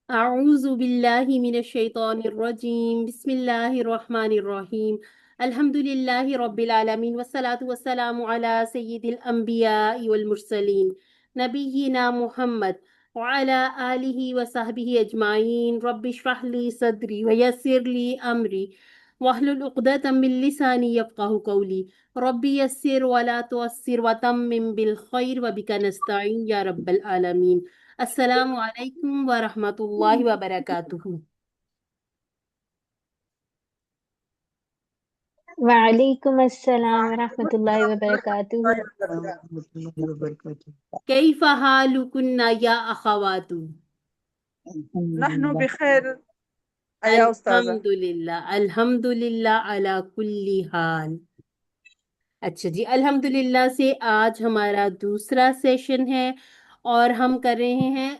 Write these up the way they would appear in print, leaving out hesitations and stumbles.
أعوذ بالله من الشيطان الرجيم بسم الله الرحمن الرحيم الحمد لله رب العالمين والصلاة والسلام على سيد الأنبياء والمرسلين نبينا محمد وعلى آله وصحبه أجمعين رب اشرح لي صدري ويسر لي أمري واحلل عقدة من لساني يفقه قولي ربي يسر ولا تعسر وتمم بالخير وبك نستعين يا رب العالمين السلام علیکم ورحمۃ اللہ وبرکاتہ۔ وعلیکم السلام ورحمۃ اللہ وبرکاتہ۔ کیف حالکن یا اخوات؟ نحن بخیر یا استاذہ۔ الحمد للہ علی کل حال۔ اچھا جی، الحمد للہ سے آج ہمارا دوسرا سیشن ہے اور ہم کر رہے ہیں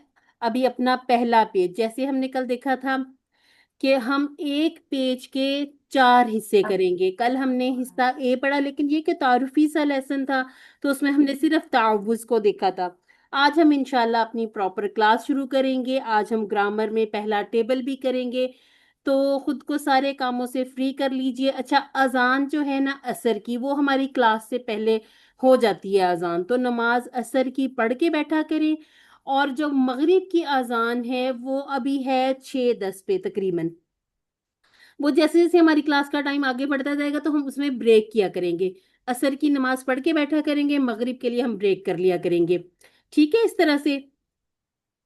ابھی اپنا پہلا پیج۔ جیسے ہم نے کل دیکھا تھا کہ ہم ایک پیج کے 4 حصے کریں گے۔ کل ہم نے حصہ اے پڑھا، لیکن یہ کہ تعارفی سا لیسن تھا تو اس میں ہم نے صرف تعوض کو دیکھا تھا۔ آج ہم انشاءاللہ اپنی پراپر کلاس شروع کریں گے۔ آج ہم گرامر میں پہلا ٹیبل بھی کریں گے، تو خود کو سارے کاموں سے فری کر لیجئے۔ اچھا، اذان جو ہے نا عصر کی، وہ ہماری کلاس سے پہلے ہو جاتی ہے اذان، تو نماز عصر کی پڑھ کے بیٹھا کریں۔ اور جو مغرب کی اذان ہے وہ ابھی ہے 6:10 پہ تقریباً۔ وہ جیسے جیسے ہماری کلاس کا ٹائم آگے بڑھتا جائے گا تو ہم اس میں بریک کیا کریں گے۔ عصر کی نماز پڑھ کے بیٹھا کریں گے، مغرب کے لیے ہم بریک کر لیا کریں گے، ٹھیک ہے؟ اس طرح سے،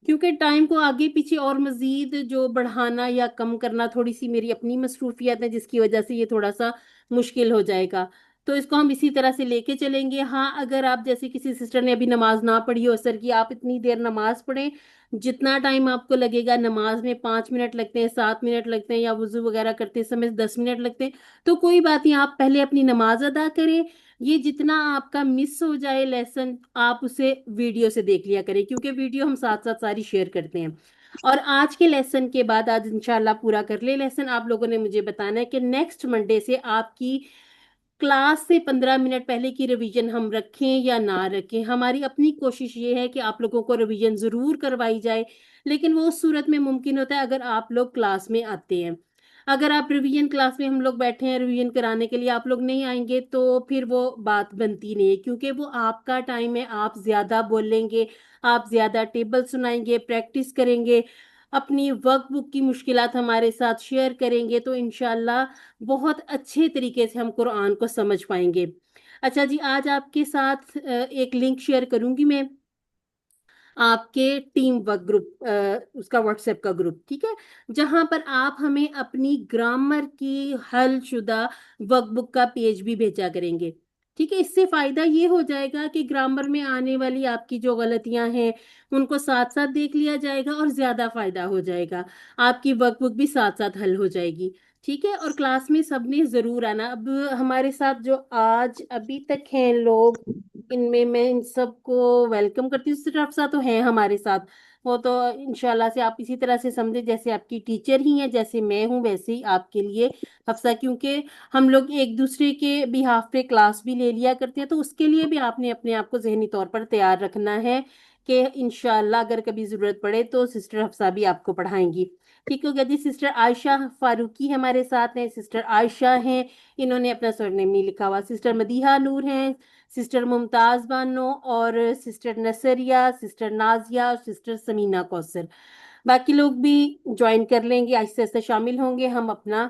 کیونکہ ٹائم کو آگے پیچھے اور مزید جو بڑھانا یا کم کرنا تھوڑی سی میری اپنی مصروفیات ہے، جس کی وجہ سے یہ تھوڑا سا مشکل ہو جائے گا، تو اس کو ہم اسی طرح سے لے کے چلیں گے۔ ہاں، اگر آپ جیسے کسی سسٹر نے ابھی نماز نہ پڑھی ہو عصر کی، آپ اتنی دیر نماز پڑھیں جتنا ٹائم آپ کو لگے گا۔ نماز میں 5 منٹ لگتے ہیں، 7 منٹ لگتے ہیں، یا وضو وغیرہ کرتے سمے 10 منٹ لگتے ہیں، تو کوئی بات نہیں، آپ پہلے اپنی نماز ادا کریں۔ یہ جتنا آپ کا مس ہو جائے لیسن، آپ اسے ویڈیو سے دیکھ لیا کریں، کیونکہ ویڈیو ہم ساتھ ساتھ ساری شیئر کرتے ہیں۔ اور آج کے لیسن کے بعد، آج انشاءاللہ پورا کر لے لیسن، آپ لوگوں نے مجھے بتانا ہے کہ نیکسٹ منڈے سے آپ کی کلاس سے 15 منٹ پہلے کی ریویژن ہم رکھیں یا نہ رکھیں۔ ہماری اپنی کوشش یہ ہے کہ آپ لوگوں کو ریویژن ضرور کروائی جائے، لیکن وہ اس صورت میں ممکن ہوتا ہے اگر آپ لوگ کلاس میں آتے ہیں۔ اگر آپ ریویژن کلاس میں ہم لوگ بیٹھے ہیں ریویژن کرانے کے لیے، آپ لوگ نہیں آئیں گے تو پھر وہ بات بنتی نہیں ہے، کیونکہ وہ آپ کا ٹائم ہے، آپ زیادہ بولیں گے، آپ زیادہ ٹیبل سنائیں گے، پریکٹس کریں گے، اپنی ورک بک کی مشکلات ہمارے ساتھ شیئر کریں گے، تو انشاءاللہ بہت اچھے طریقے سے ہم قرآن کو سمجھ پائیں گے۔ اچھا جی، آج آپ کے ساتھ ایک لنک شیئر کروں گی میں، آپ کے ٹیم ورک گروپ، اس کا واٹس ایپ کا گروپ، ٹھیک ہے، جہاں پر آپ ہمیں اپنی گرامر کی حل شدہ ورک بک کا پیج بھی بھیجا کریں گے، ٹھیک ہے؟ اس سے فائدہ یہ ہو جائے گا کہ گرامر میں آنے والی آپ کی جو غلطیاں ہیں ان کو ساتھ ساتھ دیکھ لیا جائے گا اور زیادہ فائدہ ہو جائے گا، آپ کی ورک بک بھی ساتھ ساتھ حل ہو جائے گی، ٹھیک ہے؟ اور کلاس میں سب نے ضرور آنا۔ اب ہمارے ساتھ جو آج ابھی تک ہیں لوگ، ان میں ان سب کو ویلکم کرتی ہوں۔ صرف حفصہ تو ہیں ہمارے ساتھ، وہ تو انشاءاللہ سے آپ اسی طرح سے سمجھے جیسے آپ کی ٹیچر ہی ہیں، جیسے میں ہوں ویسے ہی آپ کے لیے حفصہ، کیونکہ ہم لوگ ایک دوسرے کے بیہاف پہ کلاس بھی لے لیا کرتے ہیں، تو اس کے لیے بھی آپ نے اپنے آپ کو ذہنی طور پر تیار رکھنا ہے کہ انشاءاللہ اگر کبھی ضرورت پڑے تو سسٹر حفصہ بھی آپ کو پڑھائیں گی، ٹھیک ہو گیا جی؟ سسٹر عائشہ فاروقی ہمارے ساتھ ہیں، سسٹر عائشہ ہیں، انہوں نے اپنا سرنیم نہیں لکھا ہوا، سسٹر مدیحہ نور ہیں، سسٹر ممتاز بانو، اور سسٹر نصریہ، سسٹر نازیہ اور سسٹر سمینہ کوثر۔ باقی لوگ بھی جوائن کر لیں گے، آہستہ آہستہ شامل ہوں گے۔ ہم اپنا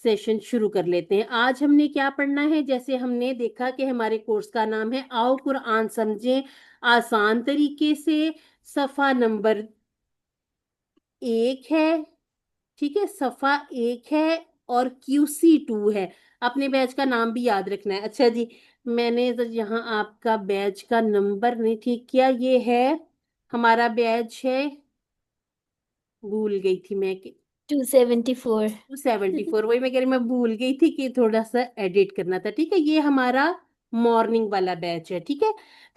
سیشن شروع کر لیتے ہیں۔ آج ہم نے کیا پڑھنا ہے؟ جیسے ہم نے دیکھا کہ ہمارے کورس کا نام ہے آؤ قرآن سمجھیں آسان طریقے سے، صفحہ نمبر 1 ہے، ٹھیک ہے؟ صفحہ 1 ہے اور QC2 ہے۔ اپنے بیچ کا نام بھی یاد رکھنا ہے۔ اچھا جی، میں نے یہاں آپ کا بیچ کا نمبر نہیں ٹھیک کیا، یہ ہے ہمارا بیچ ہے، بھول گئی تھی میں کہ 274۔ 274، وہی میں کہہ رہی میں بھول گئی تھی کہ تھوڑا سا ایڈٹ کرنا تھا، ٹھیک ہے؟ یہ ہمارا مارننگ والا بیچ ہے، ٹھیک ہے؟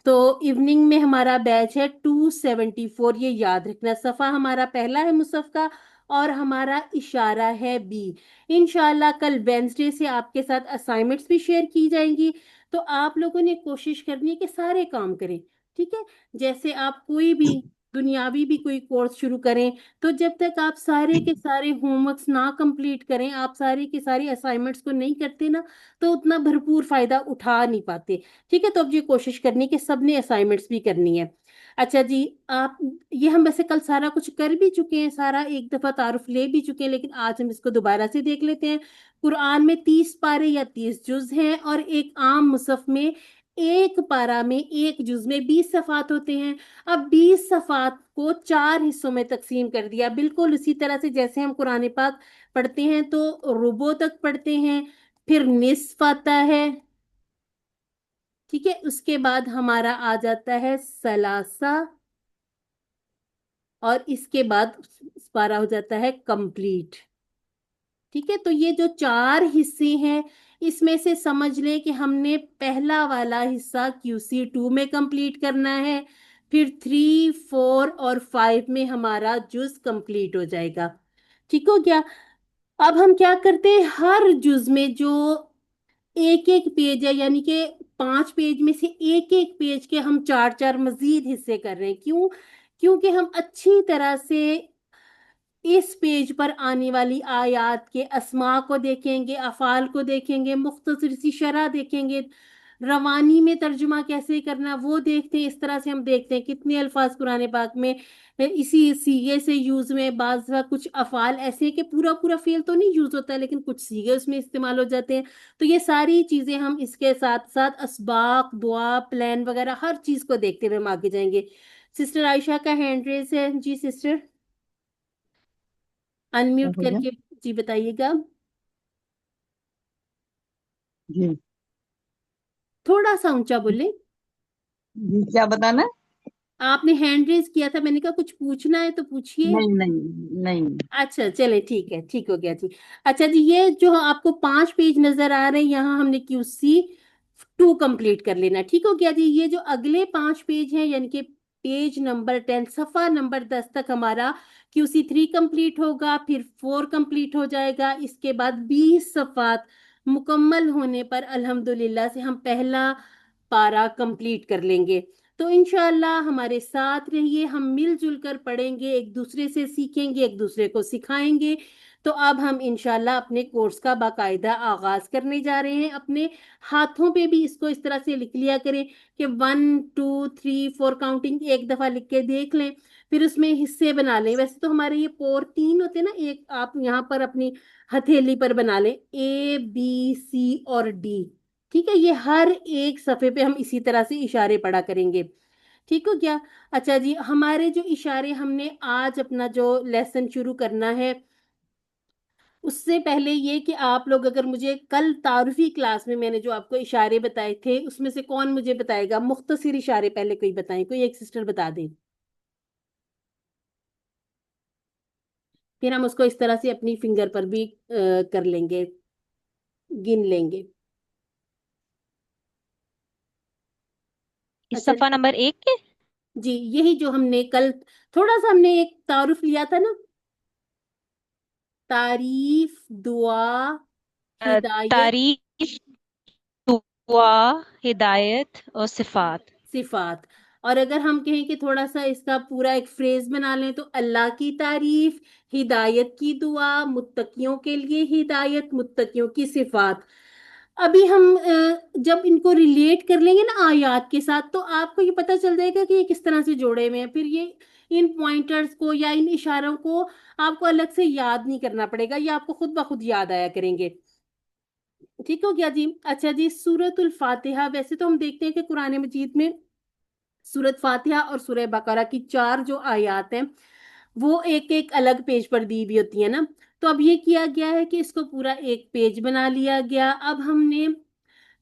تو ایوننگ میں ہمارا بیچ ہے 274، یہ یاد رکھنا۔ صفحہ ہمارا پہلا ہے مصحف کا اور ہمارا اشارہ ہے بی۔ انشاءاللہ کل وینسڈے سے آپ کے ساتھ اسائنمنٹس بھی شیئر کی جائیں گی، تو آپ لوگوں نے کوشش کرنی ہے کہ سارے کام کریں، ٹھیک ہے؟ جیسے آپ کوئی بھی दुनियावी भी कोई कोर्स शुरू करें, तो जब तक आप सारे के सारे होमवर्क्स ना कंप्लीट करें, आप सारे के सारे असाइनमेंट्स को नहीं करते ना, तो उतना भरपूर फायदा उठा नहीं पाते। ठीक है, तो अब ये कोशिश करनी है कि सबने असाइनमेंट्स भी करनी है। अच्छा जी, आप, ये हम वैसे कल सारा कुछ कर भी चुके हैं, सारा एक दफा तारुफ ले भी चुके हैं, लेकिन आज हम इसको दोबारा से देख लेते हैं। कुरान में 30 पारे या 30 जुज हैं, और एक आम मुसहफ में एक पारा में एक जुज में 20 सफ़ात होते हैं। अब 20 सफ़ात को 4 हिस्सों में तकसीम कर दिया, बिल्कुल उसी तरह से जैसे हम कुरान पाक पढ़ते हैं तो रुबो तक पढ़ते हैं, फिर निस्फ आता है। ठीक है, उसके बाद हमारा आ जाता है सलासा, और इसके बाद पारा हो जाता है कंप्लीट। ठीक है, तो ये जो 4 हिस्से हैं, इसमें से समझ लें कि हमने पहला वाला हिस्सा QC2 में कंप्लीट करना है, फिर 3, 4 और 5 में हमारा जुज कंप्लीट हो जाएगा। ठीक हो गया। अब हम क्या करते हैं, हर जुज में जो एक एक पेज है, यानी कि 5 पेज में से एक एक पेज के हम 4 4 मजीद हिस्से कर रहे हैं। क्यों? क्योंकि हम अच्छी तरह से इस पेज पर आने वाली आयत के अस्मा को देखेंगे, अफ़ाल को देखेंगे, मुख्तसर सी शरह देखेंगे, रवानी में तर्जुमा कैसे करना वो देखते हैं। इस तरह से हम देखते हैं कितने अल्फाज कुरान पाक में इसी सीगे से यूज में, बाज़ कुछ अफ़ाल ऐसे हैं कि पूरा पूरा फेल तो नहीं यूज होता, लेकिन कुछ सीगे उसमें इस्तेमाल हो जाते हैं। तो ये सारी चीजें हम इसके साथ साथ असबाक, दुआ, प्लान वगैरह हर चीज को देखते हुए हम आगे जाएंगे। सिस्टर आयशा का हैंड रेस है जी, सिस्टर क्या अनम्यूट हो गया? करके जी बताइएगा। जी थोड़ा सा ऊंचा बोले। जी, क्या बताना है? आपने हैंड रेज किया था, मैंने कहा कुछ पूछना है तो पूछिए। नहीं नहीं नहीं। अच्छा चले, ठीक है, ठीक हो गया जी। अच्छा जी, ये जो आपको 5 पेज नजर आ रहे हैं, यहाँ हमने QC2 कंप्लीट कर लेना। ठीक हो गया जी। ये जो अगले 5 पेज हैं, यानी कि पेज नंबर 10, सफा नंबर 10 तक हमारा QC3 कंप्लीट होगा, फिर 4 कंप्लीट हो जाएगा। इसके बाद 20 सफात मुकम्मल होने पर अल्हम्दुलिल्लाह से हम पहला पारा कंप्लीट कर लेंगे। तो इंशाल्लाह हमारे साथ रहिए, हम मिलजुल कर पढ़ेंगे, एक दूसरे से सीखेंगे, एक दूसरे को सिखाएंगे। तो अब हम इंशाल्लाह अपने कोर्स का बाकायदा आगाज करने जा रहे हैं। अपने हाथों पे भी इसको इस तरह से लिख लिया करें कि 1 2 3 4 काउंटिंग एक दफा लिख के देख लें, फिर उसमें हिस्से बना लें। वैसे तो हमारे ये पोर 3 होते हैं ना, एक आप यहाँ पर अपनी हथेली पर बना लें, A B C और D। ठीक है, ये हर एक सफे पे हम इसी तरह से इशारे पढ़ा करेंगे। ठीक हो गया। अच्छा जी, हमारे जो इशारे, हमने आज अपना जो लेसन शुरू करना है, उससे पहले ये कि आप लोग अगर मुझे कल तारुफी क्लास में मैंने जो आपको इशारे बताए थे, उसमें से कौन मुझे बताएगा मुख्तसर इशारे, पहले कोई बताएं, कोई एक सिस्टर बता दे, फिर हम उसको इस तरह से अपनी फिंगर पर भी कर लेंगे, गिन लेंगे। इस अच्छा सफा नंबर 1 के। जी, यही जो हमने कल थोड़ा सा हमने एक तारुफ लिया था ना, तारीफ, दुआ, हिदायत, तारीफ, दुआ, हिदायत और सिफात। सिफात। और अगर हम कहें कि थोड़ा सा इसका पूरा एक फ्रेज बना लें, तो अल्लाह की तारीफ, हिदायत की दुआ, मुत्तकियों के लिए हिदायत, मुत्तकियों की सिफात। अभी हम जब इनको रिलेट कर लेंगे ना आयात के साथ, तो आपको ये पता चल जाएगा कि ये किस तरह से जोड़े हुए हैं। फिर ये इन पॉइंटर्स को या इन इशारों को आपको अलग से याद नहीं करना पड़ेगा, ये आपको खुद ब खुद याद आया करेंगे। ठीक हो गया जी। अच्छा जी, सूरतुल फातिहा, वैसे तो हम देखते हैं कि कुरान मजीद में सूरत फातिहा और सूरह बकरा की 4 जो आयत हैं, वो एक एक अलग पेज पर दी हुई होती है ना। तो अब ये किया गया है कि इसको पूरा एक पेज बना लिया गया। अब हमने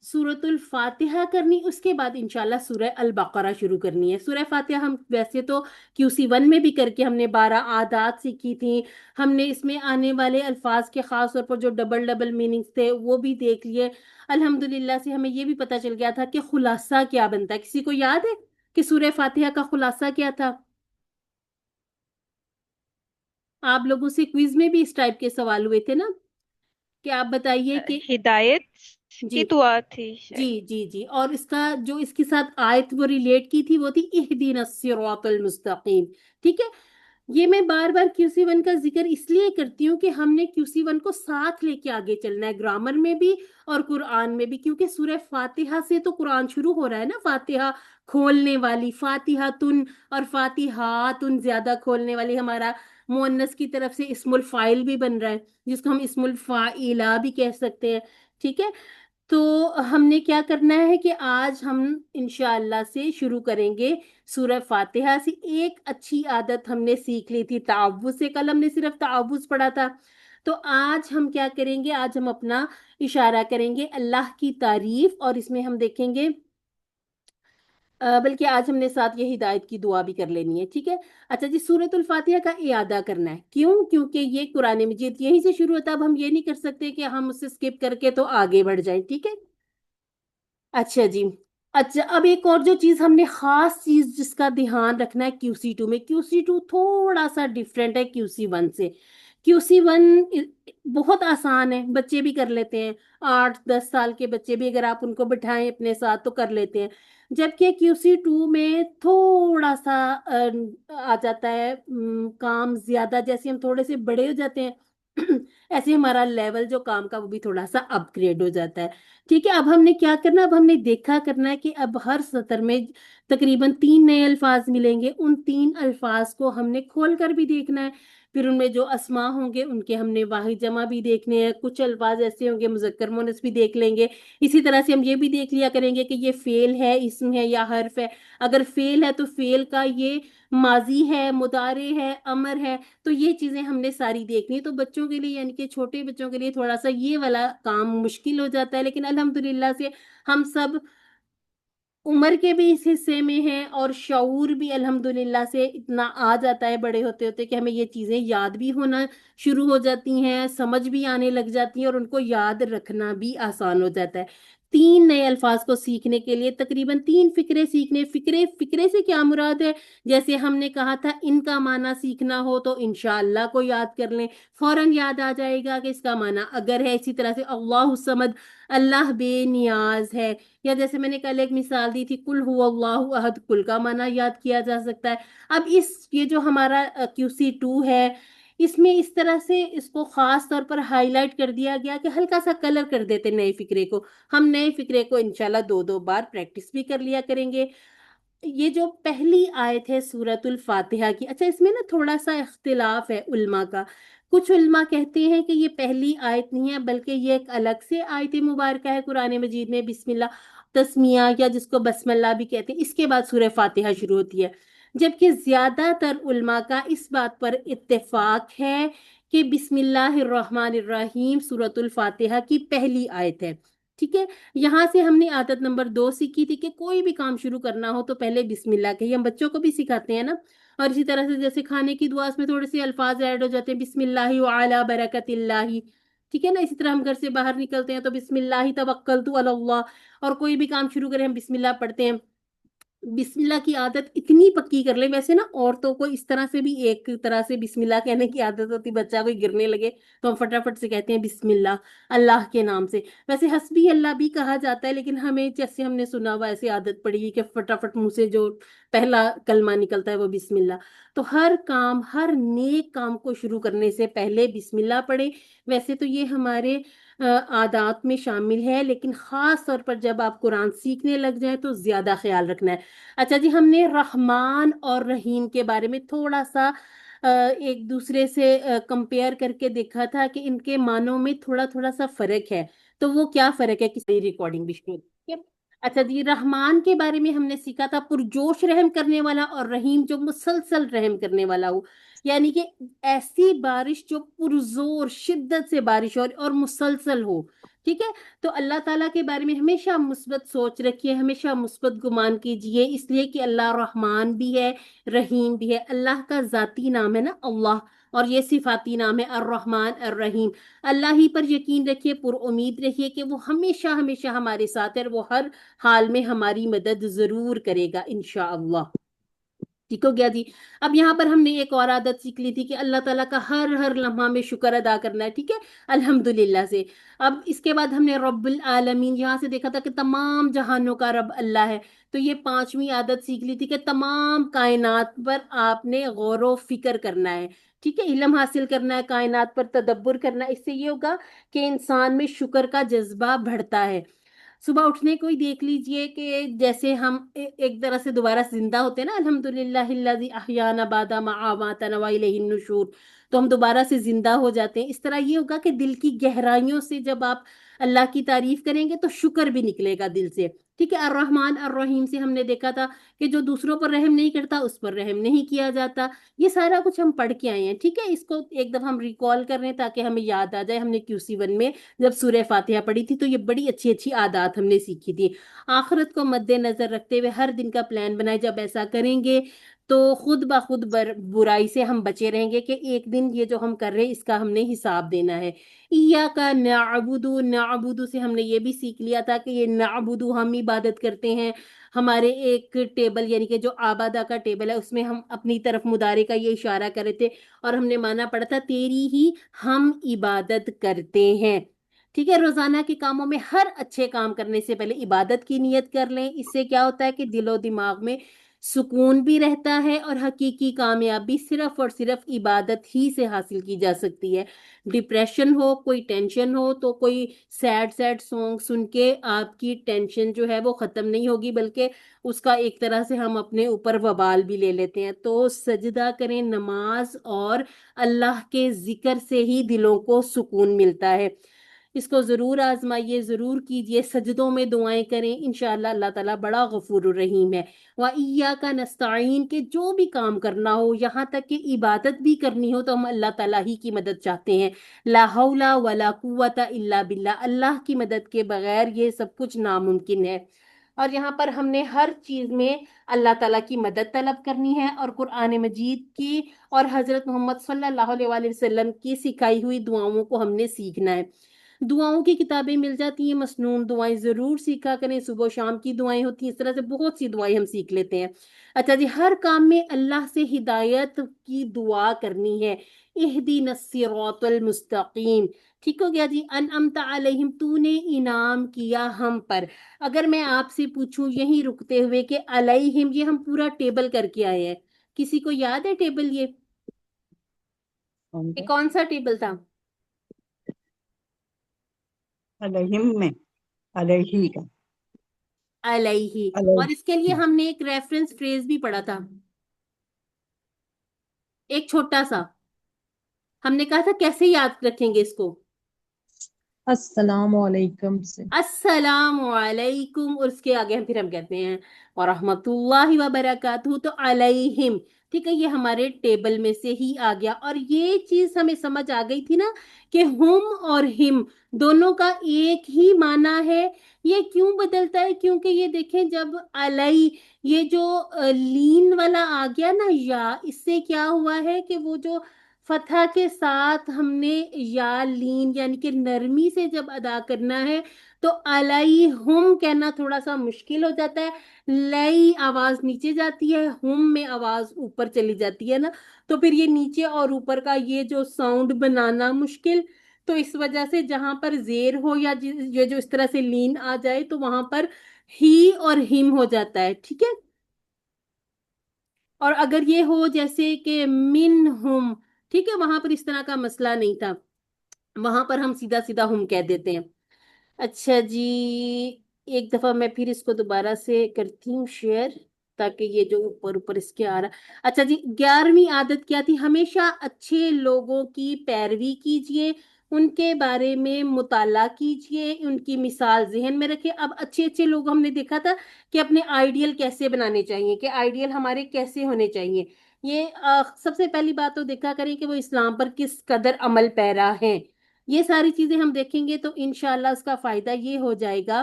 सूरतुल फातिहा करनी, उसके बाद इंशाल्लाह सूरह अल बकरा शुरू करनी है। सूरह फातिहा हम वैसे तो QC1 में भी करके हमने 12 आदात सीखी थी। हमने इसमें आने वाले अल्फाज के खास तौर पर जो डबल डबल मीनिंग्स थे वो भी देख लिए। अल्हम्दुलिल्लाह से हमें ये भी पता चल गया था कि खुलासा क्या बनता है। किसी को याद है कि सूरह फातिहा का खुलासा क्या था? आप लोगों से क्विज में भी इस टाइप के सवाल हुए थे ना, कि आप बताइए कि हिदायत, जी की दुआ थी जी शायद। जी जी, और इसका जो इसके साथ आयत वो रिलेट की थी वो थी इहदीना सिरातल मुस्तकीम। ठीक है। ये मैं बार बार क्यूसी वन का जिक्र इसलिए करती हूँ कि हमने क्यूसी वन को साथ लेके आगे चलना है, ग्रामर में भी और कुरान में भी, क्योंकि सूरह फातिहा से तो कुरान शुरू हो रहा है ना। फातिहा खोलने वाली, फातिहा तुन और फातिहा तुन ज्यादा खोलने वाली, हमारा मुअन्नस की तरफ से इस्मुल फाइल भी बन रहा है, जिसको हम इस्मुल फाइला भी कह सकते हैं। ठीक है। तो हमने क्या करना है कि आज हम इंशाअल्लाह से शुरू करेंगे सूरह फातिहा से। एक अच्छी आदत हमने सीख ली थी तावुज़ से, कल हमने सिर्फ तावुज़ पढ़ा था। तो आज हम क्या करेंगे, आज हम अपना इशारा करेंगे अल्लाह की तारीफ, और इसमें हम देखेंगे बल्कि आज हमने साथ ये हिदायत की दुआ भी कर लेनी है। ठीक है। अच्छा जी, सूरतुल फातिहा का इयादा करना है। क्यों? क्योंकि ये कुरान मजीद यहीं से शुरू होता है। अब हम ये नहीं कर सकते कि हम उससे स्किप करके तो आगे बढ़ जाएं। ठीक है। अच्छा जी। अच्छा, अब एक और जो चीज हमने खास चीज जिसका ध्यान रखना है क्यूसी टू में, क्यूसी टू थोड़ा सा डिफरेंट है क्यूसी वन से। क्यूसी वन बहुत आसान है, बच्चे भी कर लेते हैं। 8-10 साल के बच्चे भी अगर आप उनको बिठाएं अपने साथ तो कर लेते हैं। जबकि क्यूसी टू में थोड़ा सा आ जाता है काम ज्यादा, जैसे हम थोड़े से बड़े हो जाते हैं ऐसे हमारा लेवल जो काम का वो भी थोड़ा सा अपग्रेड हो जाता है। ठीक है। अब हमने क्या करना, अब हमने देखा करना है कि अब हर सतर में तकरीबन 3 नए अल्फाज मिलेंगे। उन 3 अल्फाज को हमने खोल कर भी देखना है। फिर उनमें जो अस्मा होंगे उनके हमने वाहिद जमा भी देखने हैं। कुछ अल्फाज ऐसे होंगे मुज़क्कर मुअन्नस भी देख लेंगे। इसी तरह से हम ये भी देख लिया करेंगे कि ये फेल है, इसम है या हर्फ है। अगर फेल है तो फेल का ये माजी है, मुदारे है, अमर है। तो ये चीजें हमने सारी देखनी है। तो बच्चों के लिए यानी कि छोटे बच्चों के लिए थोड़ा सा ये वाला काम मुश्किल हो जाता है, लेकिन अल्हम्दुलिल्लाह से हम सब उम्र के भी इस हिस्से में हैं और शऊर भी अल्हम्दुलिल्लाह से इतना आ जाता है बड़े होते होते कि हमें ये चीजें याद भी होना शुरू हो जाती हैं, समझ भी आने लग जाती हैं और उनको याद रखना भी आसान हो जाता है। 3 नए अल्फाज को सीखने के लिए तकरीबन 3 फिक्रे सीखने। फिक्रे फिक्रे से क्या मुराद है? जैसे हमने कहा था इनका माना सीखना हो तो इंशाअल्लाह को याद कर लें, फौरन याद आ जाएगा कि इसका माना अगर है। इसी तरह से अल्लाह समद, अल्लाह बेनियाज है। या जैसे मैंने कल एक मिसाल दी थी कुल हु अल्लाहु अहद, कुल का माना याद किया जा सकता है। अब इस ये जो हमारा क्यूसी टू है, इसमें इस तरह से इसको खास तौर पर हाईलाइट कर दिया गया कि हल्का सा कलर कर देते नए फिक्रे को। हम नए फिक्रे को इंशाल्लाह 2-2 बार प्रैक्टिस भी कर लिया करेंगे। ये जो पहली आयत है सूरतुल फातिहा की, अच्छा इसमें ना थोड़ा सा इख्तिलाफ है उल्मा का। कुछ उल्मा कहते हैं कि ये पहली आयत नहीं है बल्कि ये एक अलग से आयत मुबारका है कुरान मजीद में, बिस्मिल्लाह तस्मिया या जिसको बसमल्ला भी कहते हैं, इसके बाद सूरह फातिहा शुरू होती है। जबकि ज्यादातर उल्मा का इस बात पर इत्तेफाक है कि बिस्मिल्लाहिर्रहमानिर्रहीम सूरतुल फातिहा की पहली आयत है। ठीक है। यहाँ से हमने आदत नंबर 2 सीखी थी कि कोई भी काम शुरू करना हो तो पहले बिस्मिल्लाह कहिए। हम बच्चों को भी सिखाते हैं ना। और इसी तरह से जैसे खाने की दुआ में थोड़े से अल्फाज ऐड हो जाते हैं, बिस्मिल्लाहि व अला बरकतिल्लाहि। ठीक है ना। इसी तरह हम घर से बाहर निकलते हैं तो बिस्मिल्लाहि तवक्कलतु अल्लाह, और कोई भी काम शुरू करें हम बिस्मिल्लाह पढ़ते हैं। बिस्मिल्लाह की आदत इतनी पक्की कर ले। वैसे ना औरतों को इस तरह से भी एक तरह से बिस्मिल्लाह कहने की आदत होती, बच्चा कोई गिरने लगे तो हम फटाफट से कहते हैं बिस्मिल्लाह, अल्लाह के नाम से। वैसे हस्बी अल्लाह भी कहा जाता है, लेकिन हमें जैसे हमने सुना हुआ ऐसी आदत पड़ी है कि फटाफट मुंह से जो पहला कलमा निकलता है वो बिस्मिल्लाह। तो हर काम, हर नेक काम को शुरू करने से पहले बिस्मिल्लाह पढ़े। वैसे तो ये हमारे आदात में शामिल है, लेकिन खास तौर पर जब आप कुरान सीखने लग जाए तो ज्यादा ख्याल रखना है। अच्छा जी, हमने रहमान और रहीम के बारे में थोड़ा सा एक दूसरे से कंपेयर करके देखा था कि इनके मानों में थोड़ा थोड़ा सा फर्क है। तो वो क्या फर्क है, किसी रिकॉर्डिंग भी शुरू। ठीक है। अच्छा जी, रहमान के बारे में हमने सीखा था पुरजोश रहम करने वाला, और रहीम जो मुसलसल रहम करने वाला हो। यानी कि ऐसी बारिश जो पुरजोर शिद्दत से बारिश और मुसलसल हो। ठीक है। तो अल्लाह ताला के बारे में हमेशा मुस्बत सोच रखिए, हमेशा मुस्बत गुमान कीजिए, इसलिए कि अल्लाह रहमान भी है, रहीम भी है। अल्लाह का जाती नाम है ना अल्लाह, और ये सिफाती नाम है अर्रहमान अर्रहीम। अल्लाह ही पर यकीन रखिए, पुर उम्मीद रहिए कि वो हमेशा हमेशा हमारे साथ है और वो हर हाल में हमारी मदद जरूर करेगा इंशाअल्लाह। ठीक हो गया जी। अब यहाँ पर हमने एक और आदत सीख ली थी कि अल्लाह ताला का हर हर लम्हा में शुक्र अदा करना है, ठीक है, अल्हम्दुलिल्लाह से। अब इसके बाद हमने रब्बुल आलमीन यहाँ से देखा था कि तमाम जहानों का रब अल्लाह है। तो ये पांचवी आदत सीख ली थी कि तमाम कायनात पर आपने गौर व फिक्र करना है, ठीक है, इल्म हासिल करना है, कायनात पर तदब्बुर करना है। इससे ये होगा कि इंसान में शुक्र का जज्बा बढ़ता है। सुबह उठने को ही देख लीजिए कि जैसे हम एक तरह से दोबारा जिंदा होते हैं ना, अल्हम्दुलिल्लाहिल्लज़ी अहयाना बादा मा अमातना व इलैहिन नुशूर, तो हम दोबारा से जिंदा हो जाते हैं। इस तरह ये होगा कि दिल की गहराइयों से जब आप अल्लाह की तारीफ करेंगे तो शुक्र भी निकलेगा दिल से, ठीक है। अर्रहमान अर्रहीम से हमने देखा था कि जो दूसरों पर रहम नहीं करता उस पर रहम नहीं किया जाता। ये सारा कुछ हम पढ़ के आए हैं, ठीक है। इसको एक दफा हम रिकॉल कर रहे हैं ताकि हमें याद आ जाए। हमने QC1 में जब सूरह फातिहा पढ़ी थी तो ये बड़ी अच्छी अच्छी आदत हमने सीखी थी। आखिरत को मद्देनजर रखते हुए हर दिन का प्लान बनाए, जब ऐसा करेंगे तो खुद ब खुद बुराई से हम बचे रहेंगे कि एक दिन ये जो हम कर रहे हैं इसका हमने हिसाब देना है। इया का नाबुदु, नाबुदु से हमने ये भी सीख लिया था कि ये नाबुदु हम इबादत करते हैं। हमारे एक टेबल यानी कि जो आबादा का टेबल है उसमें हम अपनी तरफ मुदारे का ये इशारा कर रहे थे और हमने माना पड़ा था तेरी ही हम इबादत करते हैं, ठीक है। रोजाना के कामों में हर अच्छे काम करने से पहले इबादत की नियत कर लें। इससे क्या होता है कि दिलो दिमाग में सुकून भी रहता है और हकीकी कामयाबी सिर्फ और सिर्फ इबादत ही से हासिल की जा सकती है। डिप्रेशन हो, कोई टेंशन हो, तो कोई सैड सैड सॉन्ग सुन के आपकी टेंशन जो है वो खत्म नहीं होगी, बल्कि उसका एक तरह से हम अपने ऊपर वबाल भी ले लेते हैं। तो सजदा करें, नमाज और अल्लाह के जिक्र से ही दिलों को सुकून मिलता है। इसको जरूर आजमाइए, जरूर कीजिए, सजदों में दुआएं करें, इंशाअल्लाह अल्लाह ताला बड़ा गफूर रहीम है। व इय्याका नस्तईन के जो भी काम करना हो, यहाँ तक कि इबादत भी करनी हो, तो हम अल्लाह ताला ही की मदद चाहते हैं। ला हौला वला कुव्वता इल्ला बिल्लाह, अल्लाह की मदद के बगैर ये सब कुछ नामुमकिन है। और यहाँ पर हमने हर चीज में अल्लाह ताला की मदद तलब करनी है और कुरान मजीद की और हजरत मोहम्मद सल्लल्लाहु अलैहि वसल्लम की सिखाई हुई दुआओं को हमने सीखना है। दुआओं की किताबें मिल जाती हैं, मसनून दुआएं जरूर सीखा करें, सुबह शाम की दुआएं होती हैं, इस तरह से बहुत सी दुआएं हम सीख लेते हैं। अच्छा जी, हर काम में अल्लाह से हिदायत की दुआ करनी है। इहदीन सिरातल मुस्तकीम, ठीक हो गया जी। अनअमता अलैहिम, तूने इनाम किया हम पर। अगर मैं आपसे पूछूं यहीं रुकते हुए कि अलैहिम, ये हम पूरा टेबल करके आए हैं, किसी को याद है टेबल कौन ये सा? कौन सा टेबल था? अलहिम में अलही का अलैहि। अलही। और इसके लिए हमने एक रेफरेंस फ्रेज भी पढ़ा था, एक छोटा सा। हमने कहा था कैसे याद रखेंगे इसको। अस्सलाम वालेकुम से। अस्सलाम वालेकुम, और उसके आगे हम फिर हम कहते हैं और रहमतुल्लाहि व बरकातहू, तो अलैहिम, ठीक है। ये हमारे टेबल में से ही आ गया और ये चीज हमें समझ आ गई थी ना कि हुम और हिम दोनों का एक ही माना है। ये क्यों बदलता है? क्योंकि ये देखें, जब अलई, ये जो लीन वाला आ गया ना या, इससे क्या हुआ है कि वो जो फतह के साथ हमने या लीन यानी कि नरमी से जब अदा करना है तो अलाई हुम कहना थोड़ा सा मुश्किल हो जाता है। लई आवाज नीचे जाती है, हुम में आवाज ऊपर चली जाती है ना, तो फिर ये नीचे और ऊपर का ये जो साउंड बनाना मुश्किल। तो इस वजह से जहां पर जेर हो या ये जो इस तरह से लीन आ जाए तो वहां पर ही और हिम हो जाता है, ठीक है। और अगर ये हो जैसे कि मिन हुम, ठीक है, वहां पर इस तरह का मसला नहीं था, वहां पर हम सीधा सीधा हम कह देते हैं। अच्छा जी, एक दफा मैं फिर इसको दोबारा से करती हूँ शेयर, ताकि ये जो ऊपर ऊपर इसके आ रहा। अच्छा जी, 11वीं आदत क्या थी? हमेशा अच्छे लोगों की पैरवी कीजिए, उनके बारे में मुताला कीजिए, उनकी मिसाल जहन में रखिए। अब अच्छे अच्छे लोग हमने देखा था कि अपने आइडियल कैसे बनाने चाहिए, कि आइडियल हमारे कैसे होने चाहिए। ये सबसे पहली बात तो देखा करें कि वो इस्लाम पर किस कदर अमल पैरा हैं। ये सारी चीजें हम देखेंगे तो इंशाल्लाह इसका फायदा ये हो जाएगा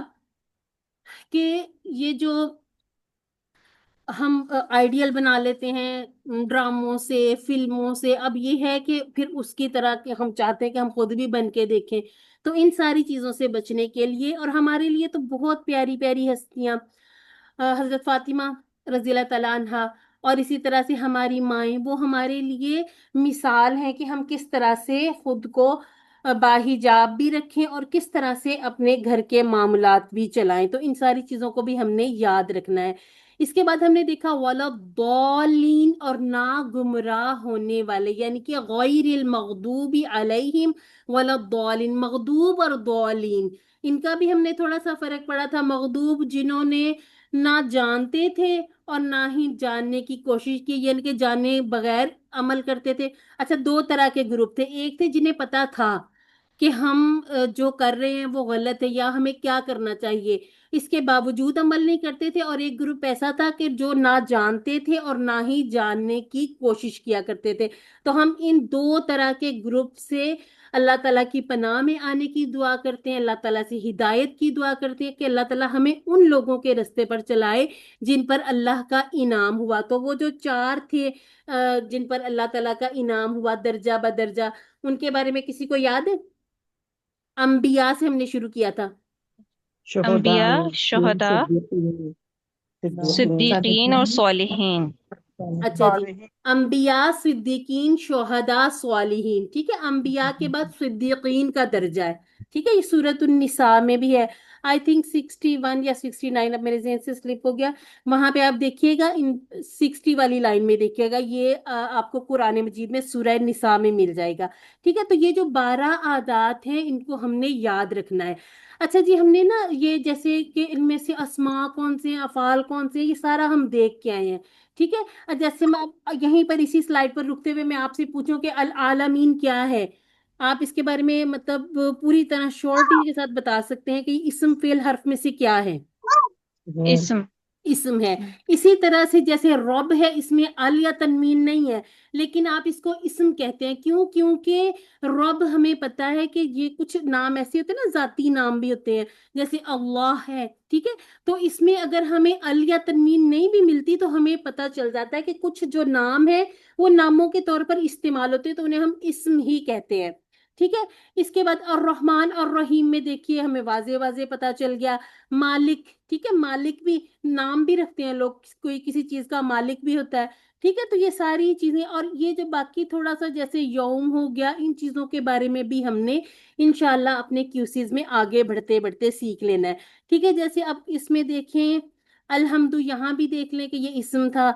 कि ये जो हम आइडियल बना लेते हैं ड्रामों से, फिल्मों से, अब ये है कि फिर उसकी तरह के हम चाहते हैं कि हम खुद भी बन के देखें। तो इन सारी चीजों से बचने के लिए, और हमारे लिए तो बहुत प्यारी प्यारी हस्तियां, हजरत फातिमा रजील्लाहु तआला अन्हा, اور اسی طرح سے ہماری مائیں وہ ہمارے لیے مثال ہیں کہ ہم کس طرح سے خود کو باحجاب بھی رکھیں اور کس طرح سے اپنے گھر کے معاملات بھی چلائیں، تو ان ساری چیزوں کو بھی ہم نے یاد رکھنا ہے۔ اس کے بعد ہم نے دیکھا والا ضالین، اور نہ گمراہ ہونے والے، یعنی کہ غیر المغضوب علیہم ولا الضالین، مغضوب اور ضالین ان کا بھی ہم نے تھوڑا سا فرق پڑا تھا۔ مغضوب جنہوں نے نہ جانتے تھے اور نہ ہی جاننے کی کوشش کی، یعنی کہ جانے بغیر عمل کرتے تھے۔ اچھا، دو طرح کے گروپ تھے، ایک تھے جنہیں پتا تھا کہ ہم جو کر رہے ہیں وہ غلط ہے یا ہمیں کیا کرنا چاہیے، اس کے باوجود عمل نہیں کرتے تھے، اور ایک گروپ ایسا تھا کہ جو نہ جانتے تھے اور نہ ہی جاننے کی کوشش کیا کرتے تھے۔ تو ہم ان دو طرح کے گروپ سے اللہ تعالیٰ کی پناہ میں آنے کی دعا کرتے ہیں، اللہ تعالیٰ سے ہدایت کی دعا کرتے ہیں کہ اللہ تعالیٰ ہمیں ان لوگوں کے رستے پر چلائے جن پر اللہ کا انعام ہوا۔ تو وہ جو چار تھے جن پر اللہ تعالیٰ کا انعام ہوا درجہ بدرجہ، ان کے بارے میں کسی کو یاد ہے؟ انبیاء سے ہم نے شروع کیا تھا۔ شہداء، انبیاء، شہداء، صدیقین، صدیقین اور صالحین۔ اچھا جی، انبیاء، صدیقین، شہداء، صالحین، ٹھیک ہے۔ انبیاء کے بعد صدیقین کا درجہ ہے، ٹھیک ہے، یہ سورۃ النساء میں بھی ہے، آئی تھنک 61 یا 69، اب میرے ذہن سے سلپ ہو گیا۔ وہاں پہ آپ دیکھیے گا، ان 60 والی لائن میں دیکھیے گا، یہ آپ کو قرآن مجید میں سورہ نساء میں مل جائے گا، ٹھیک ہے۔ تو یہ جو 12 عادات ہیں ان کو ہم نے یاد رکھنا ہے۔ اچھا جی، ہم نے نا یہ جیسے کہ ان میں سے اسماء کون سے ہیں، افعال کون سے ہیں، یہ سارا ہم دیکھ کے آئے ہیں، ٹھیک ہے۔ جیسے میں یہیں پر اسی سلائڈ پر رکتے ہوئے میں آپ سے پوچھوں کہ العالمین کیا ہے، آپ اس کے بارے میں مطلب پوری طرح شورٹی کے ساتھ بتا سکتے ہیں کہ اسم فعل حرف میں سے کیا ہے؟ اسم۔ اسم ہے۔ اسی طرح سے جیسے رب ہے، اس میں ال یا تنوین نہیں ہے، لیکن آپ اس کو اسم کہتے ہیں، کیوں؟ کیونکہ رب ہمیں پتا ہے کہ یہ کچھ نام ایسے ہوتے ہیں نا، ذاتی نام بھی ہوتے ہیں، جیسے اللہ ہے، ٹھیک ہے۔ تو اس میں اگر ہمیں ال یا تنوین نہیں بھی ملتی تو ہمیں پتا چل جاتا ہے کہ کچھ جو نام ہے وہ ناموں کے طور پر استعمال ہوتے ہیں، تو انہیں ہم اسم ہی کہتے ہیں، ٹھیک ہے۔ اس کے بعد الرحمن اور رحیم میں دیکھیے ہمیں واضح واضح پتا چل گیا۔ مالک، ٹھیک ہے، مالک بھی نام بھی رکھتے ہیں لوگ، کوئی کسی چیز کا مالک بھی ہوتا ہے، ٹھیک ہے۔ تو یہ ساری چیزیں، اور یہ جو باقی تھوڑا سا جیسے یوم ہو گیا، ان چیزوں کے بارے میں بھی ہم نے انشاءاللہ اپنے کیوسیز میں آگے بڑھتے بڑھتے سیکھ لینا ہے، ٹھیک ہے۔ جیسے اب اس میں دیکھیں الحمد، یہاں بھی دیکھ لیں کہ یہ اسم تھا،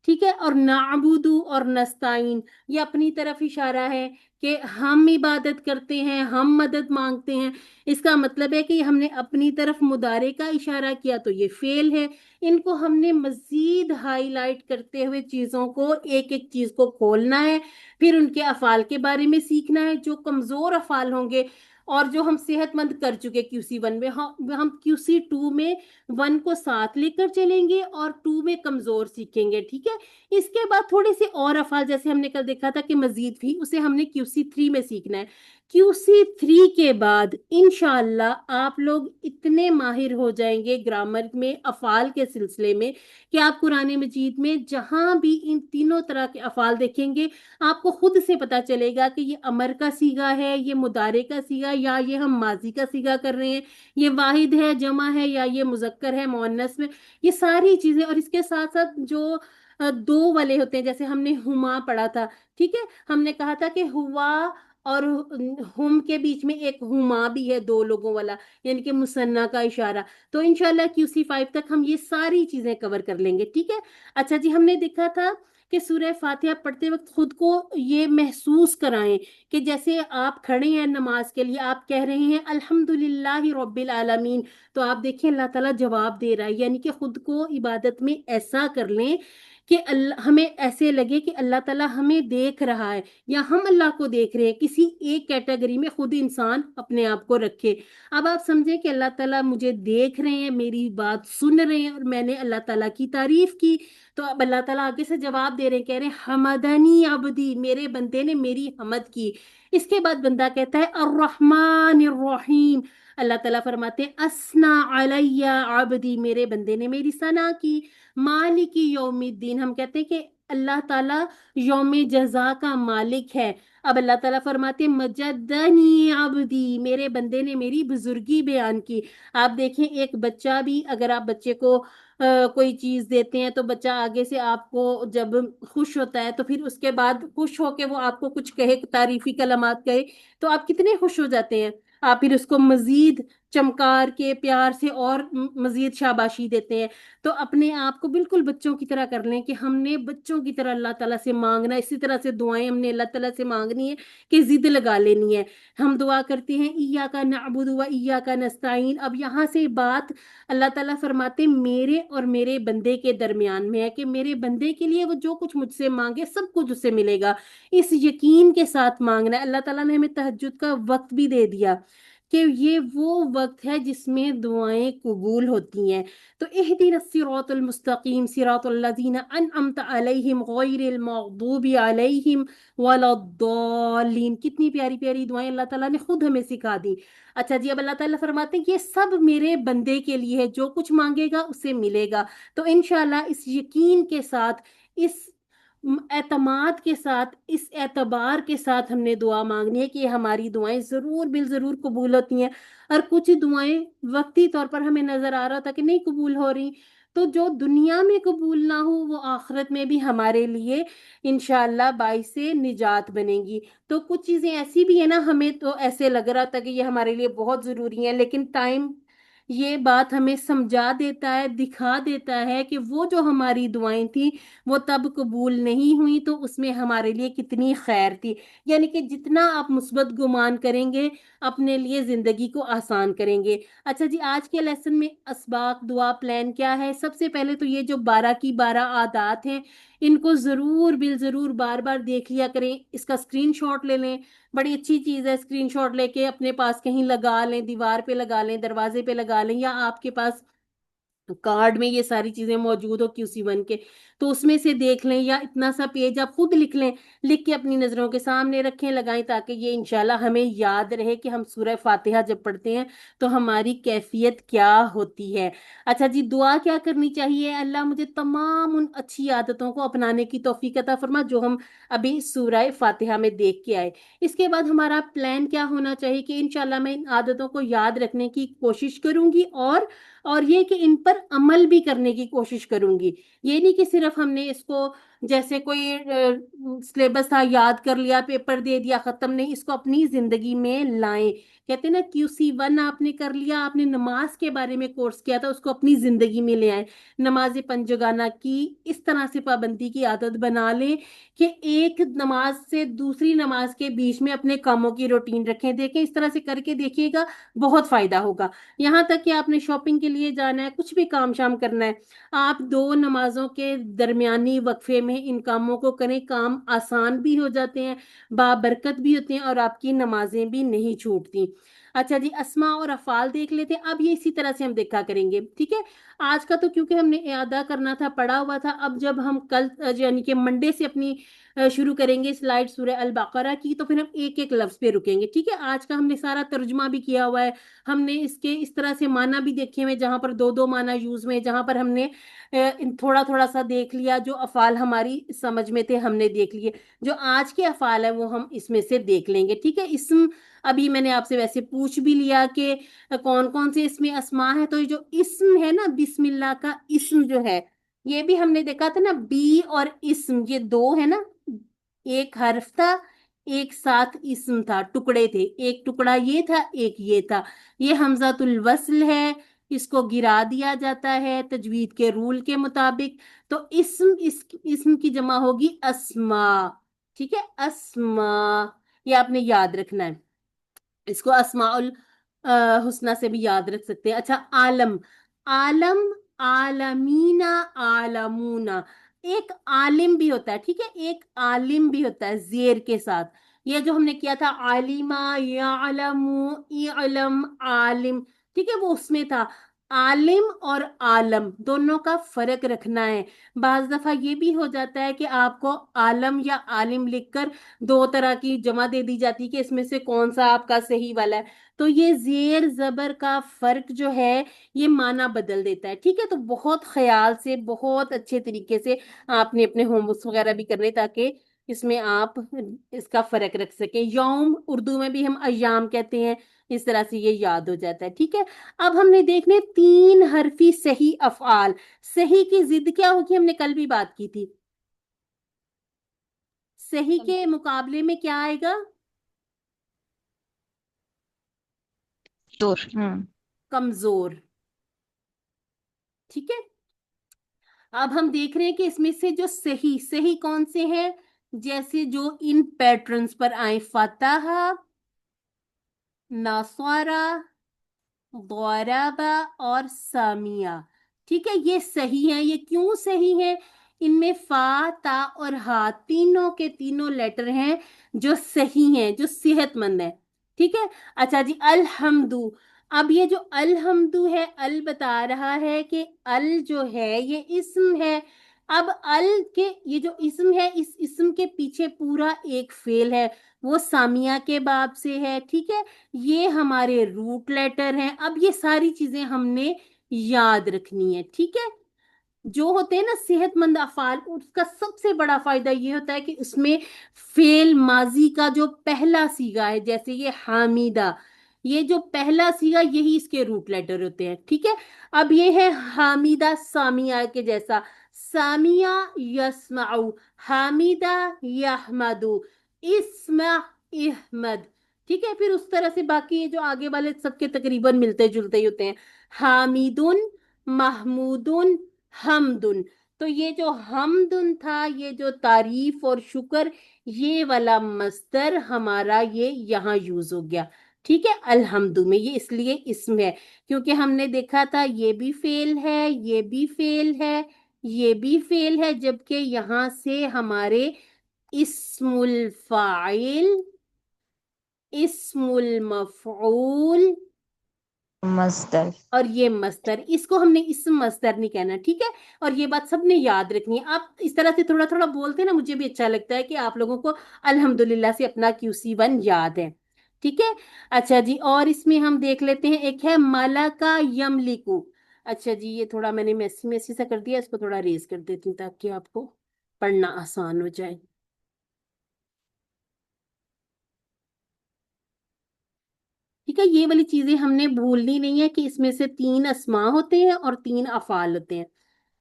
ٹھیک ہے۔ اور نعبد اور نستعین، یہ اپنی طرف اشارہ ہے کہ ہم عبادت کرتے ہیں، ہم مدد مانگتے ہیں، اس کا مطلب ہے کہ ہم نے اپنی طرف مضارع کا اشارہ کیا تو یہ فعل ہے۔ ان کو ہم نے مزید ہائی لائٹ کرتے ہوئے چیزوں کو، ایک ایک چیز کو کھولنا ہے، پھر ان کے افعال کے بارے میں سیکھنا ہے، جو کمزور افعال ہوں گے اور جو ہم صحت مند کر چکے QC1 میں، ہم QC2 میں 1 کو ساتھ لے کر چلیں گے اور 2 میں کمزور سیکھیں گے، ٹھیک ہے۔ اس کے بعد تھوڑے سے اور افعال، جیسے ہم نے کل دیکھا تھا کہ مزید بھی، اسے ہم نے QC3 میں سیکھنا ہے۔ QC3 کے بعد انشاءاللہ آپ لوگ اتنے ماہر ہو جائیں گے گرامر میں، افعال کے سلسلے میں، کہ آپ قرآن مجید میں جہاں بھی ان تینوں طرح کے افعال دیکھیں گے آپ کو خود سے پتا چلے گا کہ یہ امر کا صیغہ ہے، یہ مضارع کا صیغہ، یا یہ ہم ماضی کا صیغہ کر رہے ہیں، یہ واحد ہے، جمع ہے، یا یہ مذکر ہے، مؤنث میں، یہ ساری چیزیں۔ اور اس کے ساتھ ساتھ جو دو والے ہوتے ہیں، جیسے ہم نے ہما پڑھا تھا، ٹھیک ہے، ہم نے کہا تھا کہ ہوا اور ہم کے بیچ میں ایک ہما بھی ہے، دو لوگوں والا، یعنی کہ مثنیٰ کا اشارہ۔ تو انشاءاللہ QC5 تک ہم یہ ساری چیزیں کور کر لیں گے، ٹھیک ہے۔ اچھا جی، ہم نے دیکھا تھا کہ سورہ فاتحہ پڑھتے وقت خود کو یہ محسوس کرائیں کہ جیسے آپ کھڑے ہیں نماز کے لیے، آپ کہہ رہے ہیں الحمدللہ رب العالمین، تو آپ دیکھیں اللہ تعالیٰ جواب دے رہا ہے، یعنی کہ خود کو عبادت میں ایسا کر لیں کہ ہمیں ایسے لگے کہ اللہ تعالیٰ ہمیں دیکھ رہا ہے یا ہم اللہ کو دیکھ رہے ہیں، کسی ایک کیٹیگری میں خود انسان اپنے آپ کو رکھے۔ اب آپ سمجھیں کہ اللہ تعالیٰ مجھے دیکھ رہے ہیں، میری بات سن رہے ہیں، اور میں نے اللہ تعالیٰ کی تعریف کی، تو اب اللہ تعالیٰ آگے سے جواب دے رہے ہیں، کہہ رہے ہیں حمدنی عبدی، میرے بندے نے میری حمد کی۔ اس کے بعد بندہ کہتا ہے الرحمن الرحیم، اللہ تعالیٰ فرماتے ہیں اسنا علی عبدی، میرے بندے نے میری ثنا کی۔ مالک یوم الدین، ہم کہتے ہیں کہ اللہ تعالیٰ یوم جزا کا مالک ہے۔ اب اللہ تعالیٰ فرماتے ہیں مجدنی عبدی، میرے بندے نے میری بزرگی بیان کی۔ آپ دیکھیں ایک بچہ بھی، اگر آپ بچے کو کوئی چیز دیتے ہیں تو بچہ آگے سے آپ کو جب خوش ہوتا ہے تو پھر اس کے بعد خوش ہو کے وہ آپ کو کچھ کہے، تعریفی کلمات کہے، تو آپ کتنے خوش ہو جاتے ہیں، آپ پھر اس کو مزید چمکار کے پیار سے اور مزید شاباشی دیتے ہیں۔ تو اپنے آپ کو بالکل بچوں کی طرح کر لیں کہ ہم نے بچوں کی طرح اللہ تعالیٰ سے مانگنا، اسی طرح سے دعائیں ہم نے اللہ تعالیٰ سے مانگنی ہے کہ ضد لگا لینی ہے۔ ہم دعا کرتے ہیں ایاک نعبد و ایاک نستعین، اب یہاں سے بات اللہ تعالیٰ فرماتے ہیں میرے اور میرے بندے کے درمیان میں ہے کہ میرے بندے کے لیے وہ جو کچھ مجھ سے مانگے سب کچھ اسے ملے گا، اس یقین کے ساتھ مانگنا ہے۔ اللہ تعالیٰ نے ہمیں تہجد کا وقت بھی دے دیا کہ یہ وہ وقت ہے جس میں دعائیں قبول ہوتی ہیں۔ تو اہدنا الصراط المستقیم صراط الذین انعمت علیہم غیر المغضوب علیہم ولا الضالین، کتنی پیاری پیاری دعائیں اللہ تعالیٰ نے خود ہمیں سکھا دی۔ اچھا جی، اب اللہ تعالیٰ فرماتے ہیں یہ سب میرے بندے کے لیے ہے، جو کچھ مانگے گا اسے ملے گا۔ تو انشاءاللہ اس یقین کے ساتھ، اس اعتماد کے ساتھ، اس اعتبار کے ساتھ ہم نے دعا مانگنی ہے کہ یہ ہماری دعائیں ضرور بالضرور قبول ہوتی ہیں۔ اور کچھ دعائیں وقتی طور پر ہمیں نظر آ رہا تھا کہ نہیں قبول ہو رہی، تو جو دنیا میں قبول نہ ہو وہ آخرت میں بھی ہمارے لیے انشاءاللہ باعث نجات بنے گی۔ تو کچھ چیزیں ایسی بھی ہیں نا، ہمیں تو ایسے لگ رہا تھا کہ یہ ہمارے لیے بہت ضروری ہیں، لیکن ٹائم یہ بات ہمیں سمجھا دیتا ہے، دکھا دیتا ہے کہ وہ جو ہماری دعائیں تھیں وہ تب قبول نہیں ہوئی، تو اس میں ہمارے لیے کتنی خیر تھی۔ یعنی کہ جتنا آپ مثبت گمان کریں گے اپنے لیے زندگی کو آسان کریں گے۔ اچھا جی، آج کے لیسن میں اسباق دعا پلان کیا ہے؟ سب سے پہلے تو یہ جو 12 کی 12 عادات ہیں ان کو ضرور بالضرور بار بار دیکھ لیا کریں، اس کا اسکرین شاٹ لے لیں، بڑی اچھی چیز ہے، اسکرین شاٹ لے کے اپنے پاس کہیں لگا لیں، دیوار پہ لگا لیں، دروازے پہ لگا لیں، یا آپ کے پاس کارڈ میں یہ ساری چیزیں موجود ہو QC1 کے تو اس میں سے دیکھ لیں، یا اتنا سا پیج آپ خود لکھ لیں، لکھ کے اپنی نظروں کے سامنے رکھیں، لگائیں، تاکہ یہ انشاءاللہ ہمیں یاد رہے کہ ہم سورہ فاتحہ جب پڑھتے ہیں تو ہماری کیفیت کیا ہوتی ہے۔ اچھا جی، دعا کیا کرنی چاہیے؟ اللہ مجھے تمام ان اچھی عادتوں کو اپنانے کی توفیق عطا فرما جو ہم ابھی سورہ فاتحہ میں دیکھ کے آئے۔ اس کے بعد ہمارا پلان کیا ہونا چاہیے کہ انشاءاللہ میں ان عادتوں کو یاد رکھنے کی کوشش کروں گی، اور یہ کہ ان پر عمل بھی کرنے کی کوشش کروں گی۔ یہ نہیں کہ صرف ہم نے اس کو جیسے کوئی سلیبس تھا یاد کر لیا، پیپر دے دیا، ختم نہیں، اس کو اپنی زندگی میں لائیں۔ کہتے ہیں نا QC1 آپ نے کر لیا، آپ نے نماز کے بارے میں کورس کیا تھا، اس کو اپنی زندگی میں لے آئیں۔ نماز 5 جگانہ کی اس طرح سے پابندی کی عادت بنا لیں کہ ایک نماز سے دوسری نماز کے بیچ میں اپنے کاموں کی روٹین رکھیں، دیکھیں اس طرح سے کر کے دیکھیے گا، بہت فائدہ ہوگا۔ یہاں تک کہ آپ نے شاپنگ کے لیے جانا ہے، کچھ بھی کام شام کرنا ہے، آپ 2 نمازوں کے درمیانی وقفے میں ان کاموں کو کریں، کام آسان بھی ہو جاتے ہیں، بابرکت بھی ہوتے ہیں، اور آپ کی نمازیں بھی نہیں چھوٹتی۔ اچھا جی، اسماء اور افعال دیکھ لیتے ہیں، اب یہ اسی طرح سے ہم دیکھا کریں گے، ٹھیک ہے؟ آج کا تو کیونکہ ہم نے اعادہ کرنا تھا، پڑھا ہوا تھا، اب جب ہم کل یعنی کہ منڈے سے اپنی شروع کریں گے سلائیڈ سورہ البقرہ کی، تو پھر ہم ایک ایک لفظ پہ رکیں گے، ٹھیک ہے؟ آج کا ہم نے سارا ترجمہ بھی کیا ہوا ہے، ہم نے اس کے اس طرح سے معنی بھی دیکھے ہوئے جہاں پر 2 معنی یوز میں، جہاں پر ہم نے تھوڑا تھوڑا سا دیکھ لیا، جو افعال ہماری سمجھ میں تھے ہم نے دیکھ لیے، جو آج کے افعال ہیں وہ ہم اس میں سے دیکھ لیں گے، ٹھیک ہے؟ اسم ابھی میں نے آپ سے ویسے پوچھ بھی لیا کہ کون کون سے اس میں اسماء ہے، تو یہ جو اسم ہے نا، بسم اللہ کا اسم جو ہے، یہ بھی ہم نے دیکھا تھا نا، بی اور اسم یہ 2 ہے نا، ایک حرف تھا، ایک ساتھ اسم تھا، ٹکڑے تھے، ایک ٹکڑا یہ تھا، ایک یہ تھا، یہ حمزۃ الوصل ہے، اس کو گرا دیا جاتا ہے تجوید کے رول کے مطابق، تو اسم کی جمع ہوگی اسماء، ٹھیک ہے؟ اسماء، یہ آپ نے یاد رکھنا ہے، اس کو اسماء الحسنہ سے بھی یاد رکھ سکتے ہیں۔ اچھا، عالم، عالم، عالمین، عالمون، ایک عالم بھی ہوتا ہے، ٹھیک ہے؟ ایک عالم بھی ہوتا ہے زیر کے ساتھ، یہ جو ہم نے کیا تھا عالمہ، یعلم، علم، عالم، ٹھیک ہے؟ وہ اس میں تھا، عالم اور عالم دونوں کا فرق رکھنا ہے۔ بعض دفعہ یہ بھی ہو جاتا ہے کہ آپ کو عالم یا عالم لکھ کر 2 طرح کی جمع دے دی جاتی کہ اس میں سے کون سا آپ کا صحیح والا ہے، تو یہ زیر زبر کا فرق جو ہے یہ معنی بدل دیتا ہے، ٹھیک ہے؟ تو بہت خیال سے، بہت اچھے طریقے سے آپ نے اپنے ہوم ورکس وغیرہ بھی کرنے تاکہ اس میں آپ اس کا فرق رکھ سکیں۔ یوم اردو میں بھی ہم ایام کہتے ہیں، इस तरह से ये याद हो जाता है। ठीक है, अब हमने देखने 3 हरफी सही अफआल। सही की जिद क्या होगी, हमने कल भी बात की थी। सही के मुकाबले में क्या आएगा? दूर। कमजोर। ठीक है, अब हम देख रहे हैं कि इसमें से जो सही सही कौन से हैं, जैसे जो इन पैटर्न्स पर आए, फतह, नसरा, ज़रबा और सामिया। ठीक है, ये सही है। ये क्यों सही है? इनमें फा, ता और हा तीनों के तीनों लेटर हैं जो सही हैं, जो सेहतमंद है। ठीक है, अच्छा जी, अलहम्दु। अब ये जो अलहम्दु है, अल बता रहा है कि अल जो है ये इस्म है। अब अल के ये जो इस्म है, इस इस्म के पीछे पूरा एक फेल है, वो सामिया के बाब से है। ठीक है, ये हमारे रूट लेटर हैं। अब ये सारी चीजें हमने याद रखनी है। ठीक है, जो होते हैं ना सेहतमंद अफाल, उसका सबसे बड़ा फायदा ये होता है कि उसमें फेल माजी का जो पहला सीगा है, जैसे ये हामिदा, ये जो पहला सीगा यही इसके रूट लेटर होते हैं। ठीक है, अब ये है हामिदा सामिया के जैसा, सामिया यस्माउ, हामिदा यहमदु, इस्मा इहमद। ठीक है, फिर उस तरह से बाकी ये जो आगे वाले सबके तकरीबन मिलते जुलते ही होते हैं, हामिदुन, महमूदुन, हमदुन। तो ये जो हमदुन था, ये जो तारीफ और शुक्र, ये वाला मस्दर हमारा ये यहाँ यूज हो गया। ठीक है, अल्हम्दु में ये इसलिए इसम है क्योंकि हमने देखा था ये भी फेल है, ये भी फेल है, ये भी फेल है, जबकि यहाँ से हमारे इस्मुल फाइल, इस्मुल मफऊल मस्दर। और ये मस्तर, इसको हमने इस मस्तर नहीं कहना। ठीक है, और ये बात सबने याद रखनी है। आप इस तरह से थोड़ा थोड़ा बोलते हैं ना, मुझे भी अच्छा लगता है कि आप लोगों को अल्हम्दुलिल्लाह से अपना QC1 याद है। ठीक है, अच्छा जी, और इसमें हम देख लेते हैं, एक है मलका यमलिकु। अच्छा जी, ये थोड़ा मैंने मैसी मैसी सा कर दिया, इसको थोड़ा रेज कर देती हूँ ताकि आपको पढ़ना आसान हो जाए। ठीक है, ये वाली चीजें हमने भूलनी नहीं है कि इसमें से 3 अस्मा होते हैं और 3 अफाल होते हैं।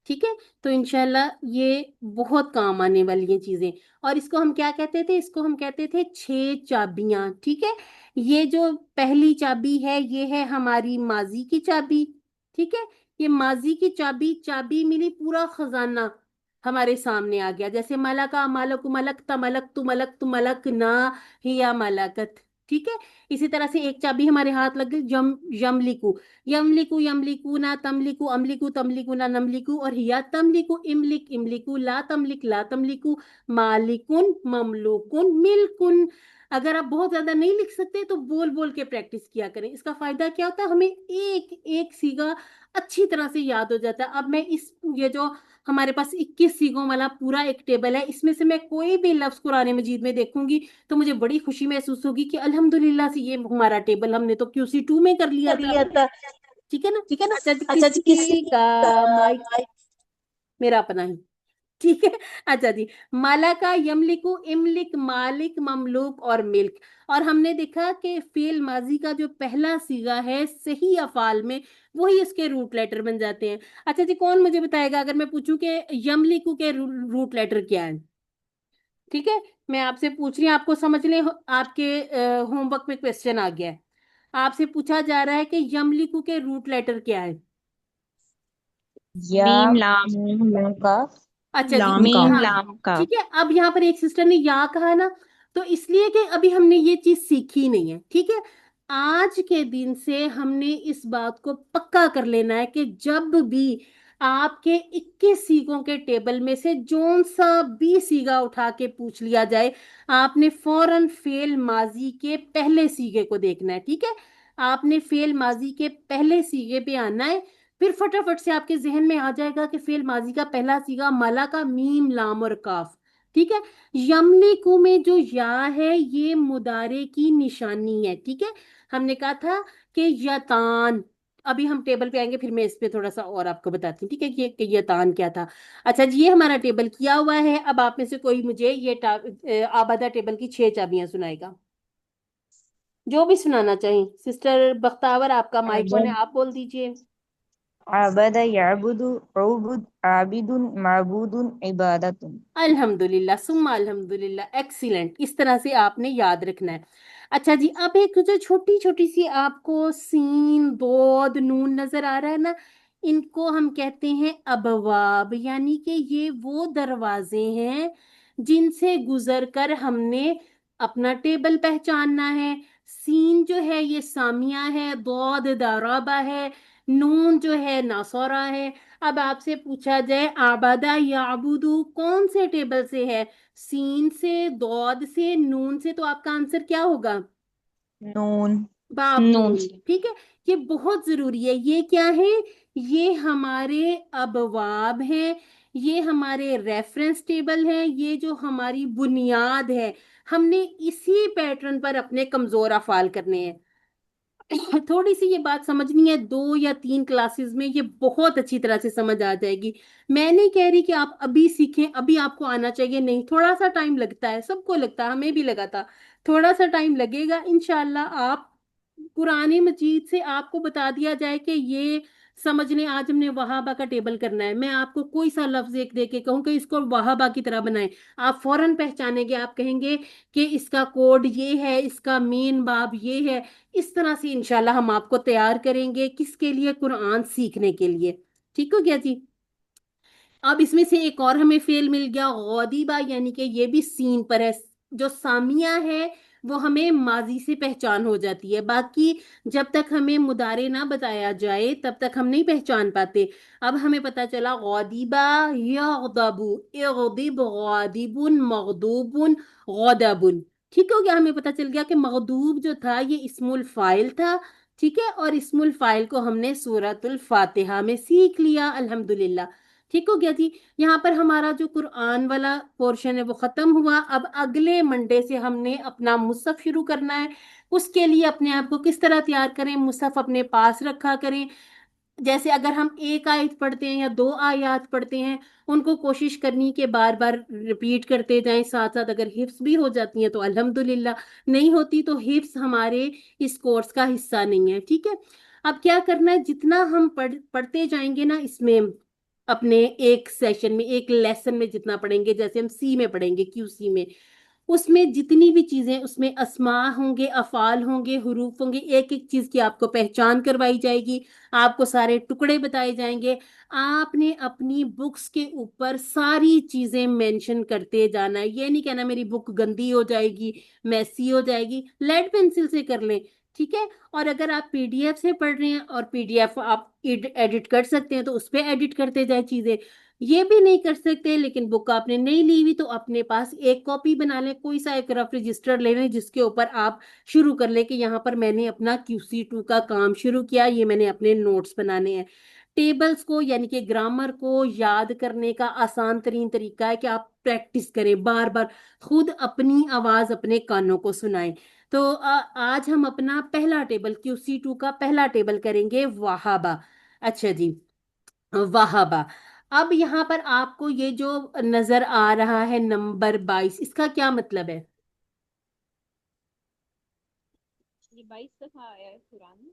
ठीक है, तो इंशाल्लाह ये बहुत काम आने वाली है चीजें। और इसको हम क्या कहते थे? इसको हम कहते थे 6 चाबियां। ठीक है, ये जो पहली चाबी है ये है हमारी माजी की चाबी। ठीक है, ये माजी की चाबी, चाबी मिली, पूरा खजाना हमारे सामने आ गया। जैसे मलका मलक, मलक तमलक तु मलक तु मलक ना हिया मलकत। ठीक है, इसी तरह से एक चाबी हमारे हाथ लग गई, यमलिकु। यमलिकु यमलिकू ना तमलिकु, अमलिकु तमलिकु ना नमलिकु, और हिया तमलिकु, इमलिक इमलिकु, ला तमलिक ला तमलिकु, मालिकुन ममलूकुन मिल्कुन। अगर आप बहुत ज्यादा नहीं लिख सकते तो बोल बोल के प्रैक्टिस किया करें। इसका फायदा क्या होता है, हमें एक एक सीगा अच्छी तरह से याद हो जाता है। अब मैं इस ये जो हमारे पास 21 सीगों वाला पूरा एक टेबल है, इसमें से मैं कोई भी लफ्ज कुरान मजीद में देखूंगी तो मुझे बड़ी खुशी महसूस होगी कि अल्हम्दुलिल्लाह से ये हमारा टेबल हमने तो QC2 में कर लिया था। ठीक है ना? ठीक है ना? अच्छा जी, अच्छा जी, किसी किसी का का माइक मेरा अपना ही। ठीक है, अच्छा जी, मालाका यमलिकु, इमलिक, मालिक, ममलूक और मिल्क। और हमने देखा कि फेल माजी का जो पहला सीगा है सही अफाल में, वही इसके रूट लेटर बन जाते हैं। अच्छा जी, कौन मुझे बताएगा अगर मैं पूछूं कि यमलिकु के रूट लेटर क्या है? ठीक है, मैं आपसे पूछ रही हूँ, आपको समझ लें, आपके होमवर्क में क्वेश्चन आ गया है। आपसे पूछा जा रहा है कि यमलिकु के रूट लेटर क्या है? या मीम लाम। मीम का अच्छा जी, लाम का। मीम हाँ, लाम का। ठीक है। अब यहाँ पर एक सिस्टर ने या कहा ना, तो इसलिए कि अभी हमने ये चीज सीखी नहीं है। ठीक है, आज के दिन से हमने इस बात को पक्का कर लेना है कि जब भी आपके 21 सीगों के टेबल में से जोन सा भी सीगा उठा के पूछ लिया जाए, आपने फौरन फेल माजी के पहले सीगे को देखना है। ठीक है, आपने फेल माजी के पहले सीगे पे आना है। फिर फटाफट से आपके जहन में आ जाएगा कि फेल माजी का पहला सीगा मला का मीम लाम और काफ। ठीक है, यमलिकु में जो या है ये मुदारे की निशानी है। ठीक है, हमने कहा था कि यतान, अभी हम टेबल पे आएंगे फिर मैं इस पे थोड़ा सा और आपको बताती हूँ। ठीक है, कि यतान क्या था। अच्छा जी, ये हमारा टेबल किया हुआ है। अब आप में से कोई मुझे ये आबादा टेबल की 6 चाबियां सुनाएगा। जो भी सुनाना चाहें। सिस्टर बख्तावर, आपका माइक ऑन है, عبد आप बोल दीजिए। عبد يعبد عبد عابد معبود عبادة. अल्हम्दुलिल्लाह सुम्मा अल्हम्दुलिल्लाह, एक्सीलेंट। इस तरह से आपने याद रखना है। अच्छा जी, अब एक जो छोटी छोटी सी आपको सीन बोद नून नजर आ रहा है ना, इनको हम कहते हैं अबवाब, यानी कि ये वो दरवाजे हैं जिनसे गुजर कर हमने अपना टेबल पहचानना है। सीन जो है ये सामिया है, बोद दराबा है, नून जो है नासौरा है। अब आपसे पूछा जाए आबादा या अबूदू कौन से टेबल से है, सीन से, दौद से, नून से, तो आपका आंसर क्या होगा? नून. नून बाबून, से। ठीक है। ये बहुत जरूरी है। ये क्या है? ये हमारे अबवाब हैं, ये हमारे रेफरेंस टेबल हैं, ये जो हमारी बुनियाद है। हमने इसी पैटर्न पर अपने कमजोर अफाल करने हैं। थोड़ी सी ये बात समझनी है, 2 या 3 क्लासेस में ये बहुत अच्छी तरह से समझ आ जाएगी। मैं नहीं कह रही कि आप अभी सीखें, अभी आपको आना चाहिए, नहीं, थोड़ा सा टाइम लगता है, सबको लगता है, हमें भी लगा था। थोड़ा सा टाइम लगेगा, इंशाल्लाह। आप कुरान मजीद से आपको बता दिया जाए कि ये समझ लें, आज हमने वहाबा का टेबल करना है, मैं आपको कोई सा लफ्ज एक दे के कहूँ कि इसको वहाबा की तरह बनाएं, आप फौरन पहचानेंगे, आप कहेंगे कि इसका कोड ये है, इसका मेन बाब ये है। इस तरह से इंशाल्लाह हम आपको तैयार करेंगे, किसके लिए? कुरान सीखने के लिए। ठीक हो गया जी। अब इसमें से एक और हमें फेल मिल गया, गौदीबा, यानी कि ये भी सीन पर है। जो सामिया है वो हमें माजी से पहचान हो जाती है, बाकी जब तक हमें मुदारे ना बताया जाए तब तक हम नहीं पहचान पाते। अब हमें पता चला गौदीबा, यगदबु, इगदिब, गौदिबुन, मगदूबुन, गौदबुन। ठीक हो गया, हमें पता चल गया कि मगदूब जो था ये इस्मुल फाइल था। ठीक है, और इस्मुल फाइल को हमने सूरतुल फातिहा में सीख लिया, अल्हम्दुलिल्लाह। ठीक हो गया जी। यहाँ पर हमारा जो कुरान वाला पोर्शन है वो खत्म हुआ। अब अगले मंडे से हमने अपना मुसहफ शुरू करना है। उसके लिए अपने आप को किस तरह तैयार करें? मुसहफ अपने पास रखा करें। जैसे अगर हम एक आयत पढ़ते हैं या 2 आयत पढ़ते हैं, उनको कोशिश करनी कि बार बार रिपीट करते जाएं, साथ साथ अगर हिफ्स भी हो जाती हैं तो अल्हम्दुलिल्लाह, नहीं होती तो हिफ्स हमारे इस कोर्स का हिस्सा नहीं है। ठीक है। अब क्या करना है, जितना हम पढ़ते जाएंगे ना इसमें, अपने एक सेशन में, एक लेसन में जितना पढ़ेंगे, जैसे हम सी में पढ़ेंगे, क्यूसी में, उसमें जितनी भी चीजें, उसमें अस्मा होंगे, अफाल होंगे, हुरूफ होंगे, एक एक चीज की आपको पहचान करवाई जाएगी, आपको सारे टुकड़े बताए जाएंगे। आपने अपनी बुक्स के ऊपर सारी चीजें मेंशन करते जाना है। ये नहीं कहना मेरी बुक गंदी हो जाएगी, मैसी हो जाएगी, लेड पेंसिल से कर लें। ठीक है। और अगर आप पीडीएफ से पढ़ रहे हैं और पीडीएफ आप एडिट कर सकते हैं तो उस पर एडिट करते जाए चीजें। ये भी नहीं कर सकते लेकिन बुक आपने नहीं ली हुई, तो अपने पास एक कॉपी बना लें, कोई सा एक रफ रजिस्टर ले लें जिसके ऊपर आप शुरू कर लें कि यहाँ पर मैंने अपना QC2 का काम शुरू किया, ये मैंने अपने नोट्स बनाने हैं। टेबल्स को यानी कि ग्रामर को याद करने का आसान तरीन तरीका है कि आप प्रैक्टिस करें, बार बार खुद अपनी आवाज अपने कानों को सुनाएं। तो आज हम अपना पहला टेबल, QC2 का पहला टेबल करेंगे, वहाबा। अच्छा जी, वाहबा। अब यहाँ पर आपको ये जो नजर आ रहा है नंबर 22, इसका क्या मतलब है? ये 22 दफा आया है कुरान में।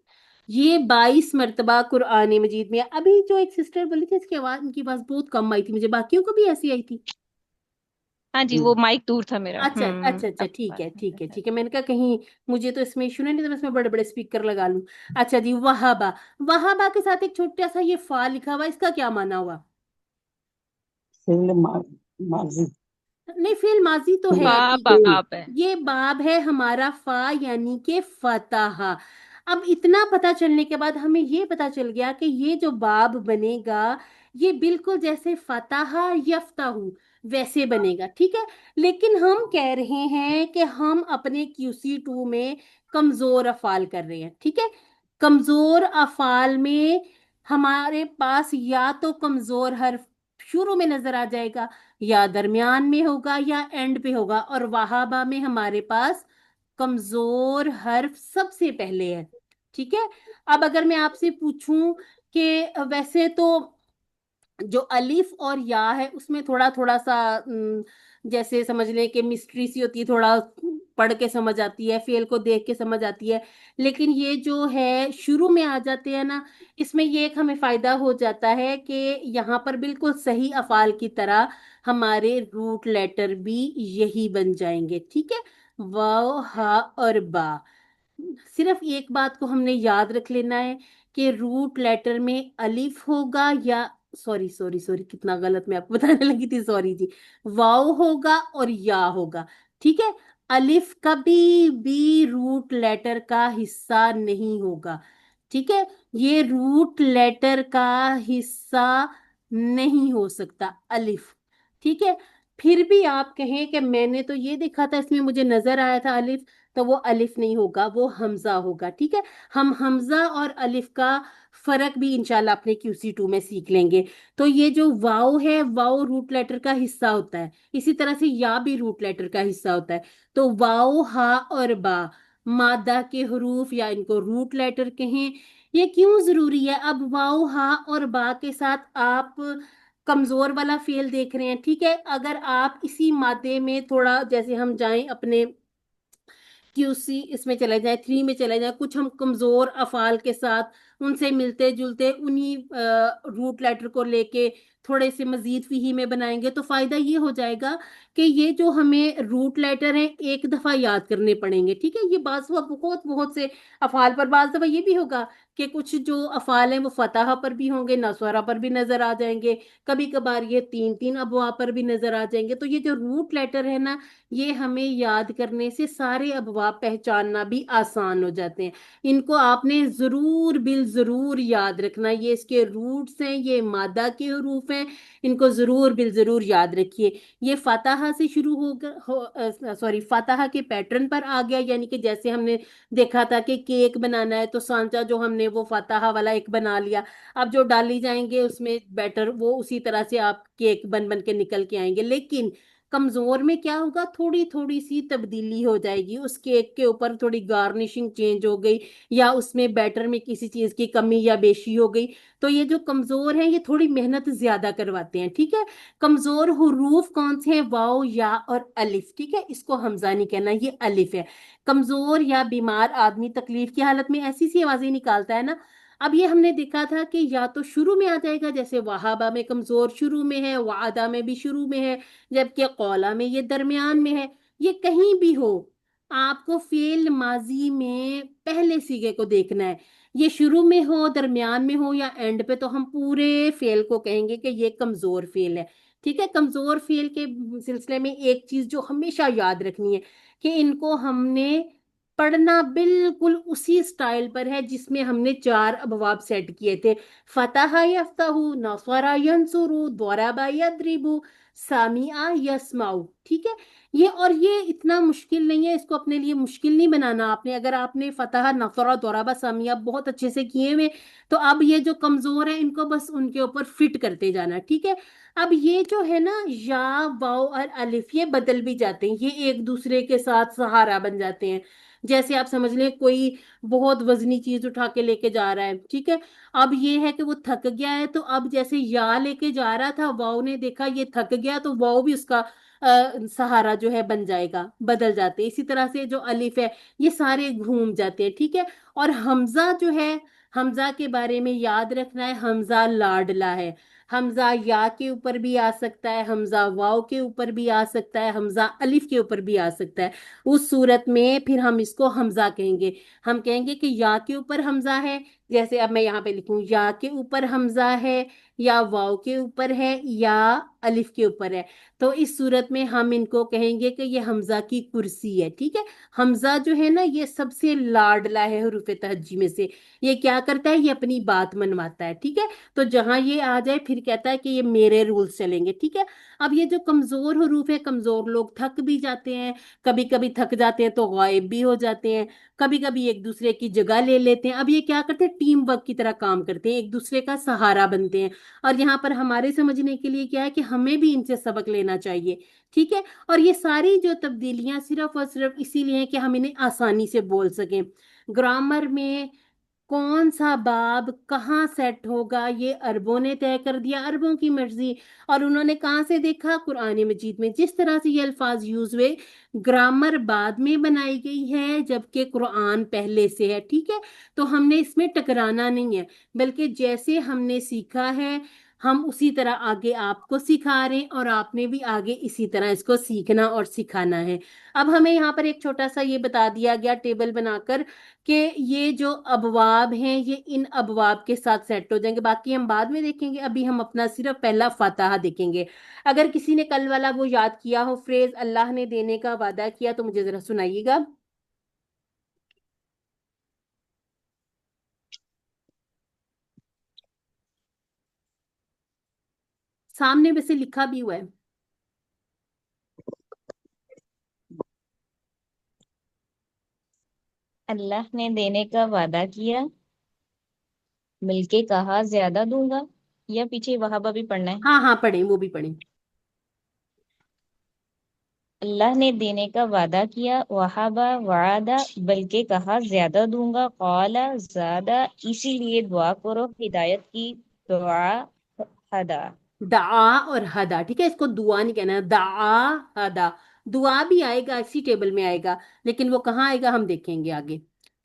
ये 22 मर्तबा कुरान मजीद में। अभी जो एक सिस्टर बोली थी इसकी आवाज, उनकी आवाज बहुत कम आई थी मुझे, बाकियों को भी ऐसी आई थी? हाँ जी, वो माइक दूर था मेरा। अच्छा अच्छा अच्छा, अब ठीक बात है नहीं ठीक है कर ठीक है, मैंने कहा कहीं मुझे तो इसमें इशू नहीं, तो मैं इसमें बड़े बड़े स्पीकर लगा लूं। अच्छा जी, वहाबा। वहाबा के साथ एक छोटा सा ये फा लिखा हुआ, इसका क्या माना हुआ? फिल्म माजी नहीं, फेल माजी तो है, फा ठीक है। फिल्म बाब है। ये बाब है हमारा, फा यानी के फतह। अब इतना पता चलने के बाद हमें ये पता चल गया कि ये जो बाब बनेगा ये बिल्कुल जैसे फतह यफ्तहू वैसे बनेगा। ठीक है। लेकिन हम कह रहे हैं कि हम अपने QC2 में कमजोर अफाल कर रहे हैं। ठीक है। कमजोर अफाल में हमारे पास या तो कमजोर हर्फ शुरू में नजर आ जाएगा, या दरमियान में होगा, या एंड पे होगा, और वहाबा में हमारे पास कमजोर हर्फ सबसे पहले है। ठीक है। अब अगर मैं आपसे पूछूं कि वैसे तो जो अलिफ और या है उसमें थोड़ा थोड़ा सा जैसे समझ लें कि मिस्ट्री सी होती है, थोड़ा पढ़ के समझ आती है, फेल को देख के समझ आती है। लेकिन ये जो है शुरू में आ जाते हैं ना, इसमें ये एक हमें फायदा हो जाता है कि यहाँ पर बिल्कुल सही अफाल की तरह हमारे रूट लेटर भी यही बन जाएंगे। ठीक है, वाव हा और बा। सिर्फ एक बात को हमने याद रख लेना है कि रूट लेटर में अलिफ होगा या, सॉरी सॉरी सॉरी, कितना गलत मैं आपको बताने लगी थी, सॉरी जी। वाव होगा और या होगा। ठीक है, अलिफ कभी भी रूट लेटर का हिस्सा नहीं होगा। ठीक है, ये रूट लेटर का हिस्सा नहीं हो सकता अलिफ। ठीक है, फिर भी आप कहें कि मैंने तो ये देखा था, इसमें मुझे नजर आया था अलिफ, तो वो अलिफ नहीं होगा, वो हमजा होगा। ठीक है, हम हमजा और अलिफ का फर्क भी इंशाल्लाह अपने QC2 में सीख लेंगे। तो ये जो वाव है, वाव रूट लेटर का हिस्सा होता है, इसी तरह से या भी रूट लेटर का हिस्सा होता है। तो वाव हा और बा मादा के हरूफ, या इनको रूट लेटर कहें। ये क्यों जरूरी है? अब वाव हा और बा के साथ आप कमजोर वाला फेल देख रहे हैं। ठीक है, अगर आप इसी मादे में थोड़ा, जैसे हम जाएं अपने QC इसमें चले जाए, 3 में चले जाए, कुछ हम कमजोर अफाल के साथ उनसे मिलते जुलते उन्हीं रूट लेटर को लेके थोड़े से मजीद फीही में बनाएंगे, तो फायदा ये हो जाएगा कि ये जो हमें रूट लेटर हैं एक दफा याद करने पड़ेंगे। ठीक है, ये बात हुआ बहुत बहुत से अफाल पर। बाज दफा ये भी होगा कि कुछ जो अफाल हैं वो फतह पर भी होंगे, नसवारा पर भी नजर आ जाएंगे, कभी कभार ये तीन तीन अबवा पर भी नजर आ जाएंगे। तो ये जो रूट लेटर है ना, ये हमें याद करने से सारे अबवाब पहचानना भी आसान हो जाते हैं। इनको आपने जरूर बिल जरूर याद रखना, ये इसके रूट्स हैं, ये मादा के हरूफ हैं, इनको जरूर बिल जरूर याद रखिए। ये फतहा से शुरू हो सॉरी, फतहा के पैटर्न पर आ गया, यानी कि जैसे हमने देखा था कि केक बनाना है तो सांचा जो हमने वो फतहा वाला एक बना लिया। अब जो डाली जाएंगे उसमें बैटर, वो उसी तरह से आप केक बन बन के निकल के आएंगे। लेकिन कमजोर में क्या होगा, थोड़ी थोड़ी सी तब्दीली हो जाएगी, उस केक के ऊपर थोड़ी गार्निशिंग चेंज हो गई, या उसमें बैटर में किसी चीज की कमी या बेशी हो गई। तो ये जो कमजोर है ये थोड़ी मेहनत ज्यादा करवाते हैं। ठीक है, कमजोर हुरूफ कौन से हैं? वाव या और अलिफ। ठीक है, इसको हमजा नहीं कहना, ये अलिफ है। कमजोर या बीमार आदमी तकलीफ की हालत में ऐसी सी आवाजें निकालता है ना। अब ये हमने देखा था कि या तो शुरू में आ जाएगा, जैसे वहाबा में कमजोर शुरू में है, वादा में भी शुरू में है, जबकि कौला में ये दरमियान में है। ये कहीं भी हो, आपको फेल माजी में पहले सीगे को देखना है। ये शुरू में हो, दरमियान में हो या एंड पे, तो हम पूरे फेल को कहेंगे कि ये कमजोर फेल है। ठीक है, कमजोर फेल के सिलसिले में एक चीज जो हमेशा याद रखनी है कि इनको हमने पढ़ना बिल्कुल उसी स्टाइल पर है जिसमें हमने चार अबवाब सेट किए थे। फतह यफ्तहु, नसरा यंसुरु, दरबा यद्रिबु, सामिआ यस्माउ। ठीक है, ये और ये इतना मुश्किल नहीं है, इसको अपने लिए मुश्किल नहीं बनाना आपने। अगर आपने फतह, नसरा, दरबा, सामिया बहुत अच्छे से किए हुए, तो अब ये जो कमजोर है इनको बस उनके ऊपर फिट करते जाना। ठीक है, अब ये जो है ना, या वाव और अलिफ, ये बदल भी जाते हैं, ये एक दूसरे के साथ सहारा बन जाते हैं। जैसे आप समझ लें कोई बहुत वजनी चीज उठा के लेके जा रहा है। ठीक है, अब ये है कि वो थक गया है, तो अब जैसे या लेके जा रहा था, वाव ने देखा ये थक गया, तो वाव भी उसका सहारा जो है बन जाएगा, बदल जाते हैं। इसी तरह से जो अलिफ है, ये सारे घूम जाते हैं। ठीक है, और हमजा जो है, हमजा के बारे में याद रखना है, हमजा लाडला है। हमजा या के ऊपर भी आ सकता है, हमजा वाव के ऊपर भी आ सकता है, हमजा अलिफ के ऊपर भी आ सकता है। उस सूरत में फिर हम इसको हमजा कहेंगे। हम कहेंगे कि या के ऊपर हमजा है, जैसे अब मैं यहाँ पे लिखूं, या के ऊपर हमजा है, या वाव के ऊपर है, या अलिफ के ऊपर है, तो इस सूरत में हम इनको कहेंगे कि ये हमजा की कुर्सी है। ठीक है, हमजा जो है ना, ये सबसे लाडला है हुरूफ तहज्जी में से। ये क्या करता है? ये अपनी बात मनवाता है। ठीक है, तो जहां ये आ जाए फिर कहता है कि ये मेरे रूल्स चलेंगे। ठीक है, अब ये जो कमजोर हरूफ है, कमजोर लोग थक भी जाते हैं, कभी कभी थक जाते हैं तो गायब भी हो जाते हैं, कभी कभी एक दूसरे की जगह ले लेते हैं। अब ये क्या करते हैं? टीम वर्क की तरह काम करते हैं, एक दूसरे का सहारा बनते हैं। और यहाँ पर हमारे समझने के लिए क्या है कि हमें भी इनसे सबक लेना चाहिए। ठीक है, और ये सारी जो तब्दीलियां सिर्फ और सिर्फ इसीलिए हैं कि हम इन्हें आसानी से बोल सकें। ग्रामर में कौन सा बाब कहाँ सेट होगा, ये अरबों ने तय कर दिया, अरबों की मर्जी। और उन्होंने कहाँ से देखा? कुरान मजीद में। जिस तरह से ये अल्फाज यूज हुए, ग्रामर बाद में बनाई गई है जबकि कुरान पहले से है, ठीक है। तो हमने इसमें टकराना नहीं है, बल्कि जैसे हमने सीखा है हम उसी तरह आगे आपको सिखा रहे हैं, और आपने भी आगे इसी तरह इसको सीखना और सिखाना है। अब हमें यहाँ पर एक छोटा सा ये बता दिया गया टेबल बनाकर कि ये जो अबवाब हैं ये इन अबवाब के साथ सेट हो जाएंगे, बाकी हम बाद में देखेंगे। अभी हम अपना सिर्फ पहला फातिहा देखेंगे। अगर किसी ने कल वाला वो याद किया हो, फ्रेज अल्लाह ने देने का वादा किया, तो मुझे जरा सुनाइएगा। सामने वैसे लिखा भी हुआ है। अल्लाह ने देने का वादा किया, मिलके कहा ज्यादा दूंगा, या पीछे वहाबा भी पढ़ना है? हाँ हाँ, पढ़ें, वो भी पढ़ें। अल्लाह ने देने का वादा किया, वहाबा वादा, बल्कि कहा ज्यादा दूंगा, कौला ज्यादा, इसीलिए दुआ करो हिदायत की, दुआ हदा। दआ और हदा, ठीक है, इसको दुआ नहीं कहना, दआ हदा। दुआ भी आएगा, इसी टेबल में आएगा, लेकिन वो कहाँ आएगा हम देखेंगे आगे,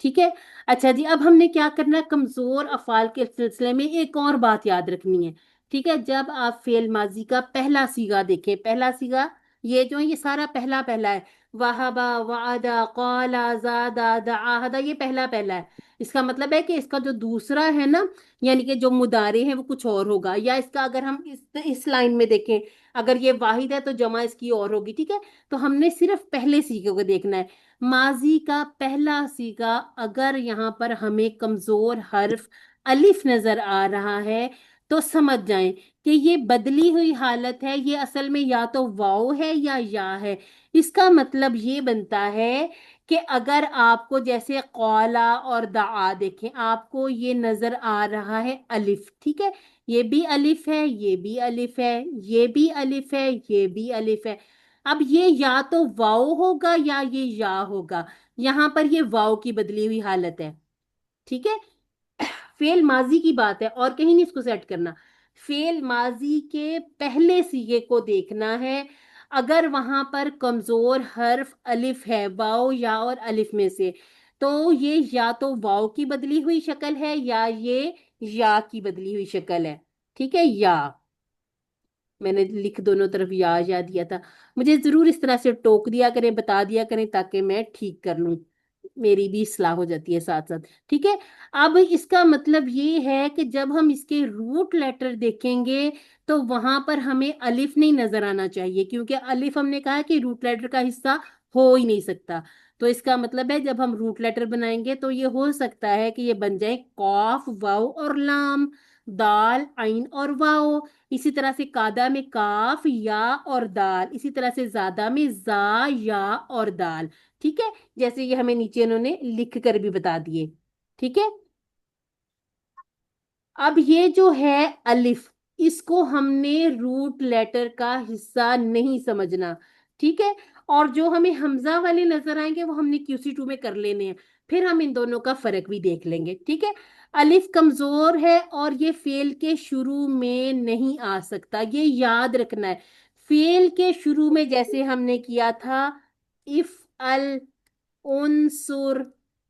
ठीक है। अच्छा जी, अब हमने क्या करना है, कमजोर अफाल के सिलसिले में एक और बात याद रखनी है, ठीक है। जब आप फेल माजी का पहला सीगा देखें, पहला सीगा ये जो है ये सारा पहला पहला है। वहाबा, वादा, कौला, जादा, दआ, हदा, ये पहला पहला है। इसका मतलब है कि इसका जो दूसरा है ना, यानी कि जो मुदारे हैं वो कुछ और होगा, या इसका अगर हम इस लाइन में देखें, अगर ये वाहिद है तो जमा इसकी और होगी, ठीक है। तो हमने सिर्फ पहले सीगे को देखना है। माजी का पहला सीगा, अगर यहाँ पर हमें कमजोर हर्फ अलिफ नजर आ रहा है तो समझ जाएं कि ये बदली हुई हालत है, ये असल में या तो वाओ है या है। इसका मतलब ये बनता है कि अगर आपको जैसे कौला और दआ देखें, आपको ये नजर आ रहा है अलिफ, ठीक है। ये भी अलिफ है, ये भी अलिफ है, ये भी अलिफ है, ये भी अलिफ है। अब ये या तो वाओ होगा या ये या होगा। यहां पर ये वाओ की बदली हुई हालत है, ठीक है। फेल माजी की बात है और कहीं नहीं इसको सेट करना। फेल माजी के पहले सीगे को देखना है। अगर वहां पर कमजोर हर्फ अलिफ है, वाओ या और अलिफ में से, तो ये या तो वाओ की बदली हुई शक्ल है या ये या की बदली हुई शक्ल है, ठीक है। या मैंने लिख दोनों तरफ या दिया था। मुझे जरूर इस तरह से टोक दिया करें, बता दिया करें, ताकि मैं ठीक कर लूं, मेरी भी इस्लाह हो जाती है साथ साथ, ठीक है। अब इसका मतलब ये है कि जब हम इसके रूट लेटर देखेंगे तो वहां पर हमें अलिफ नहीं नजर आना चाहिए, क्योंकि अलिफ हमने कहा है कि रूट लेटर का हिस्सा हो ही नहीं सकता। तो इसका मतलब है जब हम रूट लेटर बनाएंगे तो ये हो सकता है कि ये बन जाए कॉफ, वाव और लाम, दाल, आइन और वाओ। इसी तरह से कादा में काफ, या और दाल। इसी तरह से जादा में जा, या और दाल, ठीक है। जैसे ये हमें नीचे इन्होंने लिख कर भी बता दिए, ठीक है। अब ये जो है अलिफ, इसको हमने रूट लेटर का हिस्सा नहीं समझना, ठीक है। और जो हमें हमजा वाले नजर आएंगे वो हमने QC2 में कर लेने हैं, फिर हम इन दोनों का फर्क भी देख लेंगे, ठीक है। अलिफ कमजोर है और ये फेल के शुरू में नहीं आ सकता, ये याद रखना है। फेल के शुरू में जैसे हमने किया था इफ अल, उनसुर,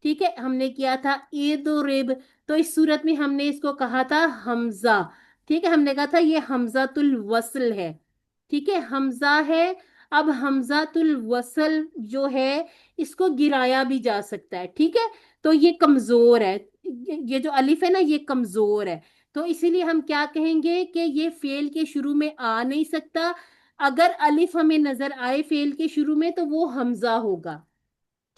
ठीक है, हमने किया था ईदुरिब। तो इस सूरत में हमने इसको कहा था हमजा, ठीक है। हमने कहा था ये हमजातुल वसल है, ठीक है, हमजा है। अब हमजातुल वसल जो है इसको गिराया भी जा सकता है, ठीक है। तो ये कमजोर है, ये जो अलिफ है ना ये कमजोर है। तो इसीलिए हम क्या कहेंगे कि ये फेल के शुरू में आ नहीं सकता। अगर अलिफ हमें नजर आए फेल के शुरू में तो वो हमजा होगा,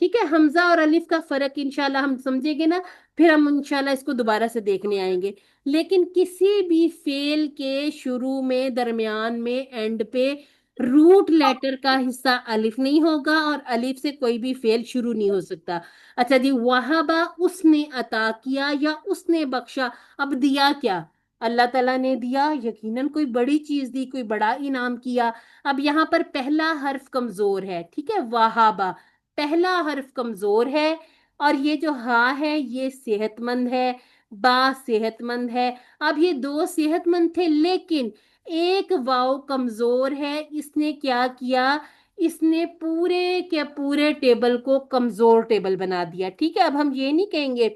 ठीक है। हमजा और अलिफ का फर्क इंशाल्लाह हम समझेंगे ना, फिर हम इंशाल्लाह इसको दोबारा से देखने आएंगे। लेकिन किसी भी फेल के शुरू में, दरमियान में, एंड पे रूट लेटर का हिस्सा अलिफ नहीं होगा, और अलिफ से कोई भी फेल शुरू नहीं हो सकता। अच्छा जी, वहाबा, उसने अता किया या उसने बख्शा। अब दिया क्या? अल्लाह ताला ने दिया, यकीनन कोई बड़ी चीज दी, कोई बड़ा इनाम किया। अब यहाँ पर पहला हर्फ कमजोर है, ठीक है, वहाबा, पहला हर्फ कमजोर है। اور یہ جو ہا ہے یہ صحت مند ہے، با صحت مند ہے۔ اب یہ دو صحت مند تھے لیکن ایک واؤ کمزور ہے، اس نے کیا کیا، اس نے پورے کے پورے ٹیبل کو کمزور ٹیبل بنا دیا۔ ٹھیک ہے، اب ہم یہ نہیں کہیں گے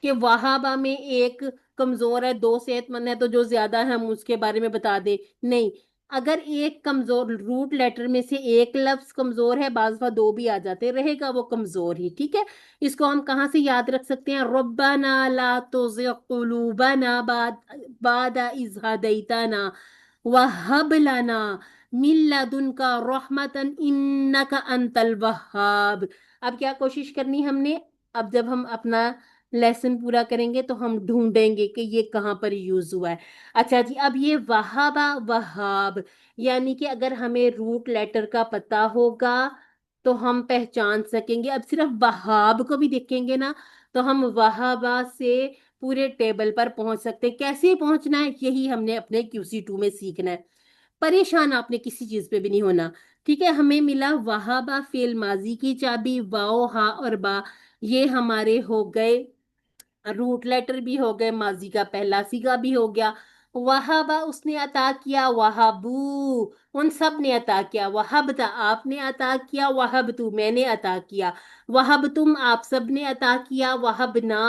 کہ وہابہ میں ایک کمزور ہے دو صحت مند ہے تو جو زیادہ ہے ہم اس کے بارے میں بتا دیں، نہیں، اگر ایک کمزور روٹ لیٹر میں سے ایک لفظ کمزور ہے، بعض دفعہ دو بھی آ جاتے، رہے گا وہ کمزور ہی۔ ٹھیک ہے، اس کو ہم کہاں سے یاد رکھ سکتے ہیں؟ ربنا لا تزغ قلوبنا بعد اذ ہدیتنا وہب لنا من لدنک رحمتا انک انت الوہاب۔ اب کیا کوشش کرنی ہم نے؟ اب جب ہم اپنا لیسن پورا کریں گے تو ہم ڈھونڈیں گے کہ یہ کہاں پر یوز ہوا ہے۔ اچھا جی، اب یہ وہابا وہاب، یعنی کہ اگر ہمیں روٹ لیٹر کا پتہ ہوگا تو ہم پہچان سکیں گے۔ اب صرف وہاب کو بھی دیکھیں گے نا تو ہم وہابا سے پورے ٹیبل پر پہنچ سکتے ہیں۔ کیسے پہنچنا ہے یہی ہم نے اپنے QC2 میں سیکھنا ہے۔ پریشان آپ نے کسی چیز پہ بھی نہیں ہونا۔ ٹھیک ہے، ہمیں ملا وہابا فعل ماضی کی چابی، واؤ ہا اور با، یہ ہمارے ہو گئے روٹ لیٹر بھی ہو گئے، ماضی کا پہلا صیغہ بھی ہو گیا۔ وہابا اس نے عطا کیا، وہابو ان سب نے عطا کیا، وہبتا آپ نے عطا کیا، وہبتو میں نے عطا کیا، وہب تم آپ سب نے عطا کیا، وہبنا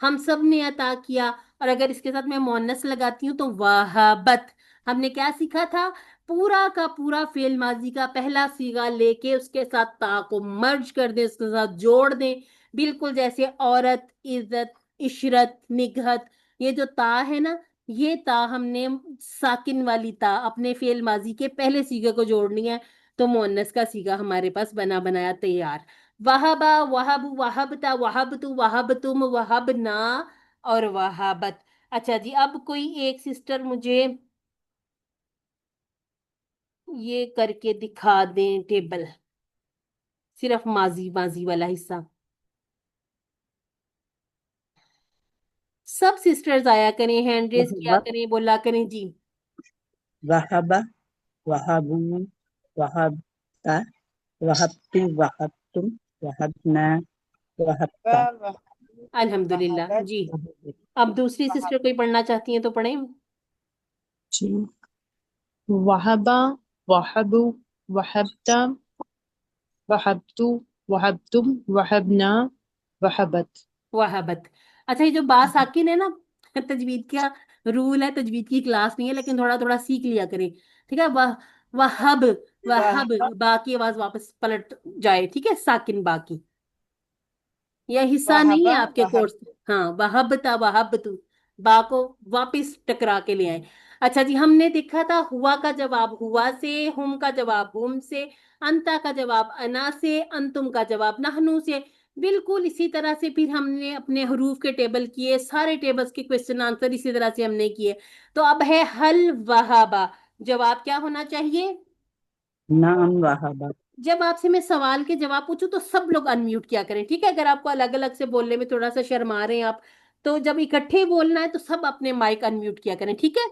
ہم سب نے عطا کیا۔ اور اگر اس کے ساتھ میں مؤنث لگاتی ہوں تو وہبت، ہم نے کیا سیکھا تھا؟ پورا کا پورا فعل ماضی کا پہلا صیغہ لے کے اس کے ساتھ تا کو مرج کر دیں، اس کے ساتھ جوڑ دیں، بالکل جیسے عورت، عزت، عشرت، نگہت۔ یہ جو تا ہے نا، یہ تا ہم نے ساکن والی تا اپنے فعل ماضی کے پہلے صیغے کو جوڑنی ہے تو مؤنث کا صیغہ ہمارے پاس بنا بنایا تیار۔ وہبا، وہب، وہبتا، وہبتو، وہبتم، وہبنا اور وہبت۔ اچھا جی، اب کوئی ایک سسٹر مجھے یہ کر کے دکھا دیں ٹیبل، صرف ماضی ماضی والا حصہ۔ سب سسٹرز آیا کریں، ہینڈ ریز کیا وہب کریں، بولا کریں جی۔ وہب وہبو وہبتا وہبتو وہبتم وہبنا وہبتا الحمدللہ جی۔ اب دوسری سسٹر کوئی پڑھنا چاہتی ہیں تو پڑھیں۔ جی وہبا وہبو وہبتا وہبتو وہبتم وہبنا وہبت وہبت۔ اچھا، یہ جو با ساکن ہے نا، تجوید کا رول ہے، تجوید کی کلاس نہیں ہے لیکن تھوڑا تھوڑا سیکھ لیا کریں۔ ٹھیک ہے، وہب، وہب با کی آواز واپس پلٹ جائے، ٹھیک ہے، ساکن با کی، یہ حصہ نہیں ہے آپ کے کورس۔ ہاں، وہبتا وہبتو، با کو واپس ٹکرا کے لے آئے۔ اچھا جی، ہم نے دیکھا تھا ہوا کا جواب ہوا سے، ہم کا جواب ہم سے، انتا کا جواب انا سے، انتم کا جواب نحنو سے۔ بالکل اسی طرح سے پھر ہم نے اپنے حروف کے ٹیبل کیے، سارے ٹیبلز کے کوشچن آنسر اسی طرح سے ہم نے کیے۔ تو اب ہے حل وہابا، جواب کیا ہونا چاہیے؟ نعم وہبت جب آپ سے میں سوال کے جواب پوچھوں تو سب لوگ انمیوٹ کیا کریں، ٹھیک ہے؟ اگر آپ کو الگ الگ سے بولنے میں تھوڑا سا شرما رہے ہیں آپ، تو جب اکٹھے بولنا ہے تو سب اپنے مائک انمیوٹ کیا کریں، ٹھیک ہے؟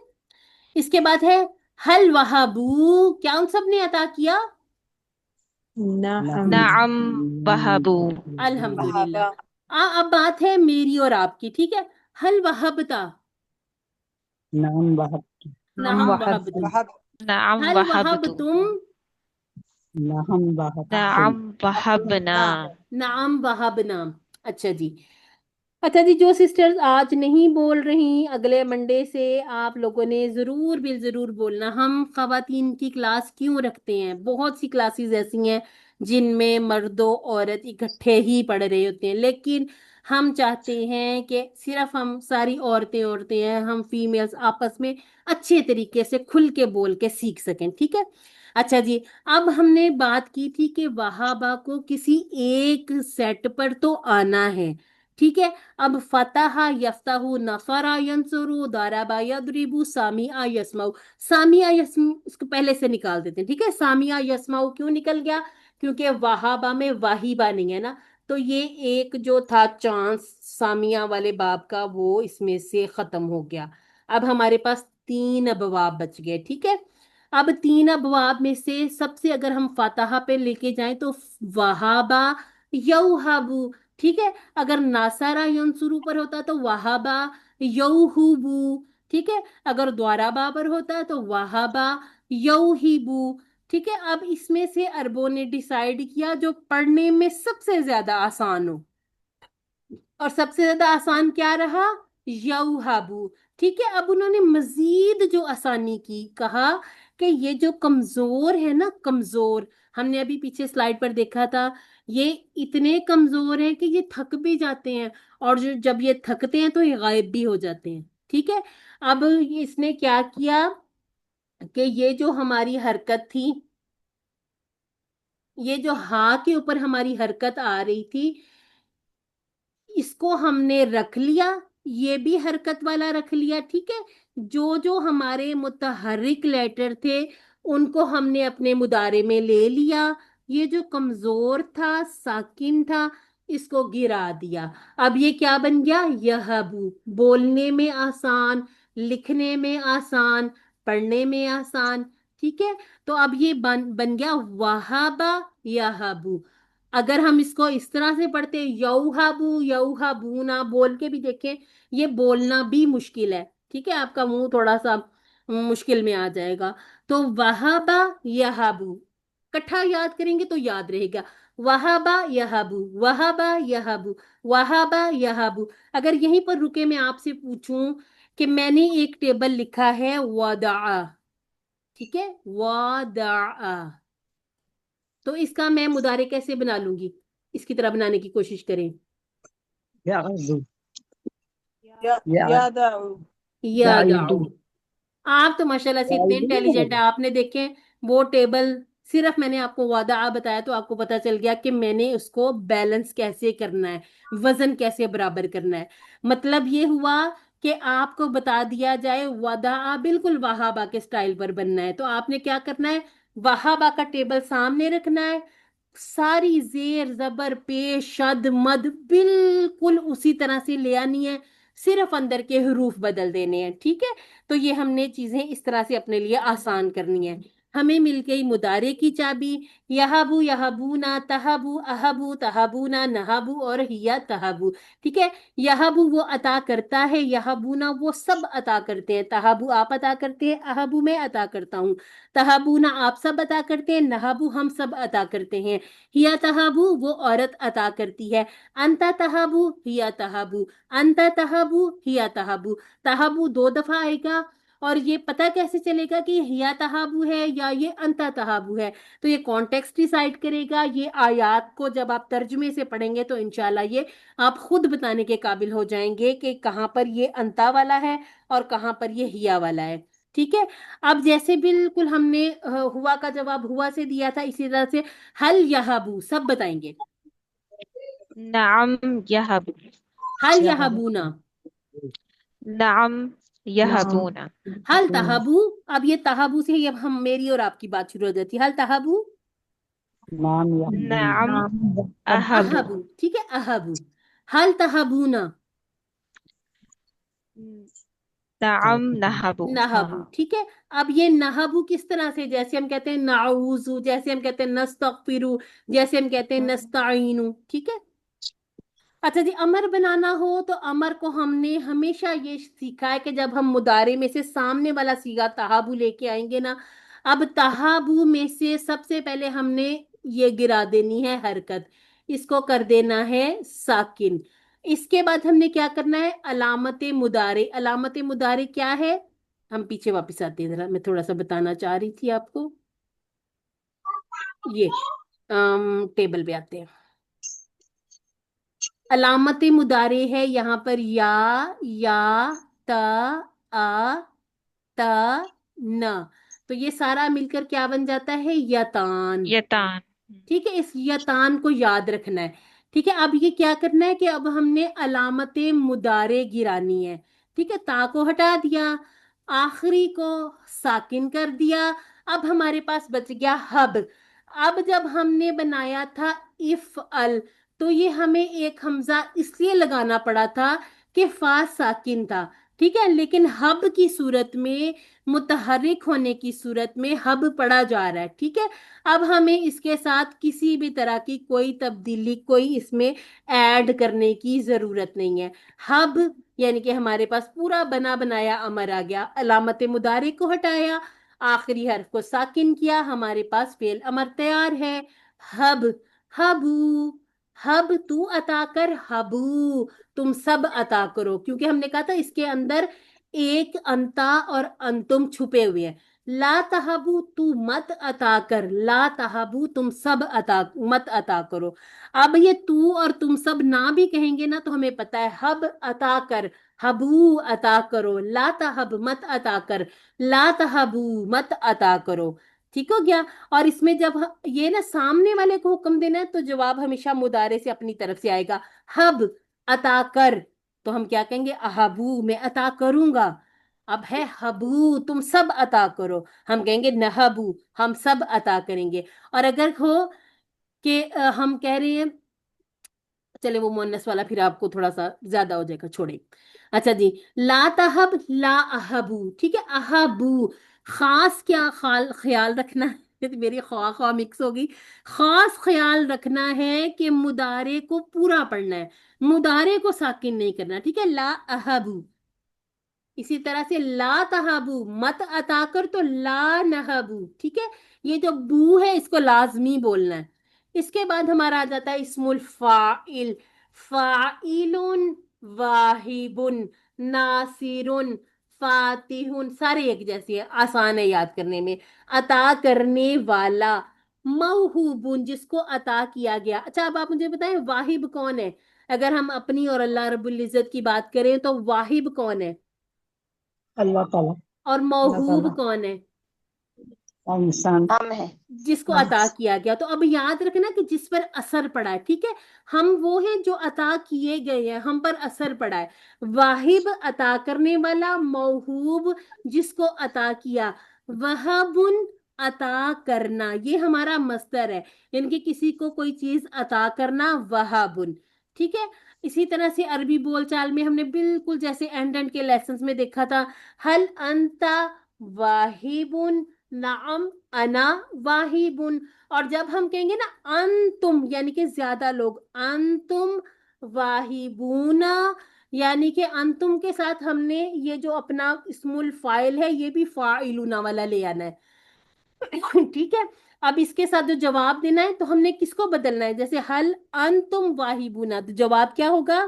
اس کے بعد ہے حل وہابو، کیا ان سب نے عطا کیا؟ نعم نعم وہبو۔ الحمدللہ۔ اب بات ہے میری اور آپ کی، ٹھیک ہے؟ حل وہبتا، نعم وہبت نعم وہبتم وہبتم، نعم حل وہبتو۔ وہبتم، نعم وہبتم نعم وہبنا۔ نعم وہبنا۔ اچھا جی، اچھا جی، جو سسٹرز آج نہیں بول رہی اگلے منڈے سے آپ لوگوں نے ضرور بھی ضرور بولنا۔ ہم خواتین کی کلاس کیوں رکھتے ہیں؟ بہت سی کلاسز ایسی ہیں جن میں مرد و عورت اکٹھے ہی پڑھ رہے ہوتے ہیں، لیکن ہم چاہتے ہیں کہ صرف ہم ساری عورتیں ہیں، ہم فیمیلز آپس میں اچھے طریقے سے کھل کے بول کے سیکھ سکیں، ٹھیک ہے؟ اچھا جی، اب ہم نے بات کی تھی کہ وہابا کو کسی ایک سیٹ پر تو آنا ہے، ٹھیک ہے؟ اب فتح یفتح، نصر ینصر، ضرب یضرب، سمع یسمع۔ سامع یسمع اس کو پہلے سے نکال دیتے ہیں، ٹھیک ہے؟ سامع یسمع کیوں نکل گیا؟ کیونکہ وہابا میں واہبہ نہیں ہے نا، تو یہ ایک جو تھا چانس سامعہ والے باب کا وہ اس میں سے ختم ہو گیا۔ اب ہمارے پاس 3 ابواب بچ گئے، ٹھیک ہے؟ اب 3 ابواب میں سے سب سے اگر ہم فاتحہ پہ لے کے جائیں تو وہابا یوہبو، ठीक है। अगर नासारा यंसुरू पर होता तो वहाबा यौहुबू। ठीक है। अगर द्वाराबा पर होता तो वहाबा यौहिबू। ठीक है। अब इसमें से अरबों ने डिसाइड किया जो पढ़ने में सबसे ज्यादा आसान हो, और सबसे ज्यादा आसान क्या रहा? यौहाबू। ठीक है। अब उन्होंने मजीद जो आसानी की, कहा कि ये जो कमजोर है ना, कमजोर, हमने अभी पीछे स्लाइड पर देखा था, ये इतने कमजोर हैं कि ये थक भी जाते हैं, और जो जब ये थकते हैं तो ये गायब भी हो जाते हैं। ठीक है। अब इसने क्या किया कि ये जो हमारी हरकत थी, ये जो हा के ऊपर हमारी हरकत आ रही थी, इसको हमने रख लिया, ये भी हरकत वाला रख लिया। ठीक है। जो जो हमारे मुतहर्रिक लेटर थे उनको हमने अपने मुदारे में ले लिया। ये जो कमजोर था, साकिन था, इसको गिरा दिया। अब ये क्या बन गया? यहबू। बोलने में आसान, लिखने में आसान, पढ़ने में आसान। ठीक है। तो अब ये बन बन गया वहाबा यहबू। अगर हम इसको इस तरह से पढ़ते यौहाबू यौहाबू ना बोल के भी देखें, ये बोलना भी मुश्किल है। ठीक है। आपका मुंह थोड़ा सा मुश्किल में आ जाएगा। तो वहाबा यहाबू इकट्ठा याद करेंगे तो याद रहेगा। वहाबा यहाबू, वहाबा यहाबू, वहाबा यहाबू। अगर यहीं पर रुके मैं आपसे पूछूं कि मैंने एक टेबल लिखा है वदा, ठीक है, वदा, तो इसका मैं मुदारे कैसे बना लूंगी? इसकी तरह बनाने की कोशिश करें। यादू यादऊ। यादू यादाउ। आप तो माशाल्लाह से इतने इंटेलिजेंट है, आपने देखे वो टेबल, सिर्फ मैंने आपको वादा बताया तो आपको पता चल गया कि मैंने उसको बैलेंस कैसे करना है, वजन कैसे बराबर करना है। मतलब ये हुआ कि आपको बता दिया जाए वादा बिल्कुल वहाबा के स्टाइल पर बनना है, तो आपने क्या करना है? वहाबा का टेबल सामने रखना है, सारी जेर जबर पेश शद मद बिल्कुल उसी तरह से ले आनी है, सिर्फ अंदर के हरूफ बदल देने हैं। ठीक है। तो ये हमने चीजें इस तरह से अपने लिए आसान करनी है। हमें मिल गई मुदारे की चाबी, यहाबू यहाबूना, तहाबू अहाबू, तहाबूना नहाबू, और हिया तहाबू। ठीक है। यहाबू वो अता करता है, यहाबूना वो सब अता करते हैं, तहाबू आप अता करते हैं, अहाबू मैं अता करता हूँ, तहाबूना आप सब अता करते हैं, नहाबू हम सब अता करते हैं, हिया तहाबू वो औरत अता करती है, अंता तहाबू हिया तहाबू, अंता तहाबू हिया तहाबू। तहाबू दो दफा आएगा, और ये पता कैसे चलेगा कि हिया तहाबू है या ये अंता तहाबू है? तो ये कॉन्टेक्स्ट डिसाइड करेगा। ये आयात को जब आप तर्जुमे से पढ़ेंगे तो इंशाल्लाह ये आप खुद बताने के काबिल हो जाएंगे कि कहाँ पर ये अंता वाला है और कहाँ पर ये हिया वाला है। ठीक है। अब जैसे बिल्कुल हमने हुआ का जवाब हुआ से दिया था, इसी तरह से हल यहाबू सब बताएंगे। नअम यहब हल यहाबूना, नअम यहबूना हल तहाबू। अब ये तहाबू से ही अब हम मेरी और आपकी बात शुरू हो जाती है। हल तहाबू, नाम यादू नअम अहबू अहबू। ठीक है, अहबू। हल तहाबूना, नअम नहबू नहबू। ठीक है। अब ये नहबू किस तरह से? जैसे हम कहते हैं नाउजू, जैसे हम कहते हैं नस्तगफिरु, जैसे हम कहते हैं नस्ताइनु। ठीक है। अच्छा जी, अमर बनाना हो तो अमर को हमने हमेशा ये सीखा है कि जब हम मुदारे में से सामने वाला सीगा तहाबू लेके आएंगे ना, अब तहाबू में से सबसे पहले हमने ये गिरा देनी है हरकत, इसको कर देना है साकिन। इसके बाद हमने क्या करना है? अलामत मुदारे। अलामत मुदारे क्या है? हम पीछे वापस आते हैं, जरा मैं थोड़ा सा बताना चाह रही थी आपको। ये टेबल पे आते हैं। अलामत मुदारे है यहाँ पर या त आ त न, तो ये सारा मिलकर क्या बन जाता है? यतान। यतान ठीक है। इस यतान को याद रखना है। ठीक है। अब ये क्या करना है कि अब हमने अलामत मुदारे गिरानी है। ठीक है। ता को हटा दिया, आखिरी को साकिन कर दिया। अब हमारे पास बच गया हब। अब जब हमने बनाया था इफ अल, तो ये हमें एक हमजा इसलिए लगाना पड़ा था कि फा साकिन था, ठीक है। लेकिन हब की सूरत में, मुतहर्रिक होने की सूरत में हब पढ़ा जा रहा है, ठीक है। अब हमें इसके साथ किसी भी तरह की कोई तब्दीली, कोई इसमें ऐड करने की जरूरत नहीं है। हब यानी कि हमारे पास पूरा बना बनाया अमर आ गया, अलामत मुदारे को हटाया, आखिरी हर्फ को साकिन किया, हमारे पास फेल अमर तैयार है। हब, हबू, हब तू अता कर, हबू तुम सब अता करो, क्योंकि हमने कहा था इसके अंदर एक अंता और अंतुम छुपे हुए हैं। ला तहबू तू मत अता कर, ला तहबू तुम सब अता मत अता करो। अब ये तू और तुम सब ना भी कहेंगे ना तो हमें पता है हब अता कर, हबू अता करो, ला तहब मत अता कर, ला तहबू मत अता करो। ठीक हो गया। और इसमें जब ये ना सामने वाले को हुक्म देना है तो जवाब हमेशा मुदारे से अपनी तरफ से आएगा। हब अता कर, तो हम क्या कहेंगे, अहबू मैं अता करूंगा। अब है हबू तुम सब अता करो, हम कहेंगे नहबू हम सब अता करेंगे। और अगर हो कि हम कह रहे हैं, चले वो मुअन्नस वाला फिर आपको थोड़ा सा ज्यादा हो जाएगा, छोड़े। अच्छा जी, ला तहब ला अहबू, ठीक है। अहबू खास क्या ख्याल रखना है मेरी ख्वा ख्वा मिक्स होगी। खास ख्याल रखना है कि मुदारे को पूरा पढ़ना है, मुदारे को साकिन नहीं करना, ठीक है। ला अहबू, इसी तरह से ला तहाबू मत अता कर तो ला नहबू, ठीक है। ये जो बू है इसको लाजमी बोलना है। इसके बाद हमारा आ जाता है इस्मुल फाइल, फाइलुन, वाहिबुन, नासिरुन, फातिहुन, सारे एक जैसे है, आसान है याद करने में। अता करने वाला, मौहूबुन जिसको अता किया गया। अच्छा अब आप मुझे बताएं वाहिब कौन है। अगर हम अपनी और अल्लाह रब्बुल इज्जत की बात करें तो वाहिब कौन है अल्लाह ताला। और अल्लाह मौहूब ताला कौन है, और इंसान। हम है। जिसको हाँ। अता किया गया। तो अब याद रखना कि जिस पर असर पड़ा है, ठीक है। हम वो हैं जो अता किए गए हैं, हम पर असर पड़ा है। वाहिब अता करने वाला, मौहूब जिसको अता किया, वहबुन अता करना, ये हमारा मस्दर है, यानी कि किसी को कोई चीज अता करना, वहबुन, ठीक है। इसी तरह से अरबी बोलचाल में हमने बिल्कुल जैसे एंड के लेसन्स में देखा था, हल अंता वाहिबुन, नाम अना वाहिबुन। और जब हम कहेंगे ना अंतुम, यानी कि ज्यादा लोग, अंतुम वाहिबूना, यानी कि अंतुम के साथ हमने ये जो अपना इस्मुल फाइल है ये भी फाइलुना वाला ले आना है ठीक है। अब इसके साथ जो जवाब देना है तो हमने किसको बदलना है, जैसे हल अंतुम वाहिबूना, तो जवाब क्या होगा,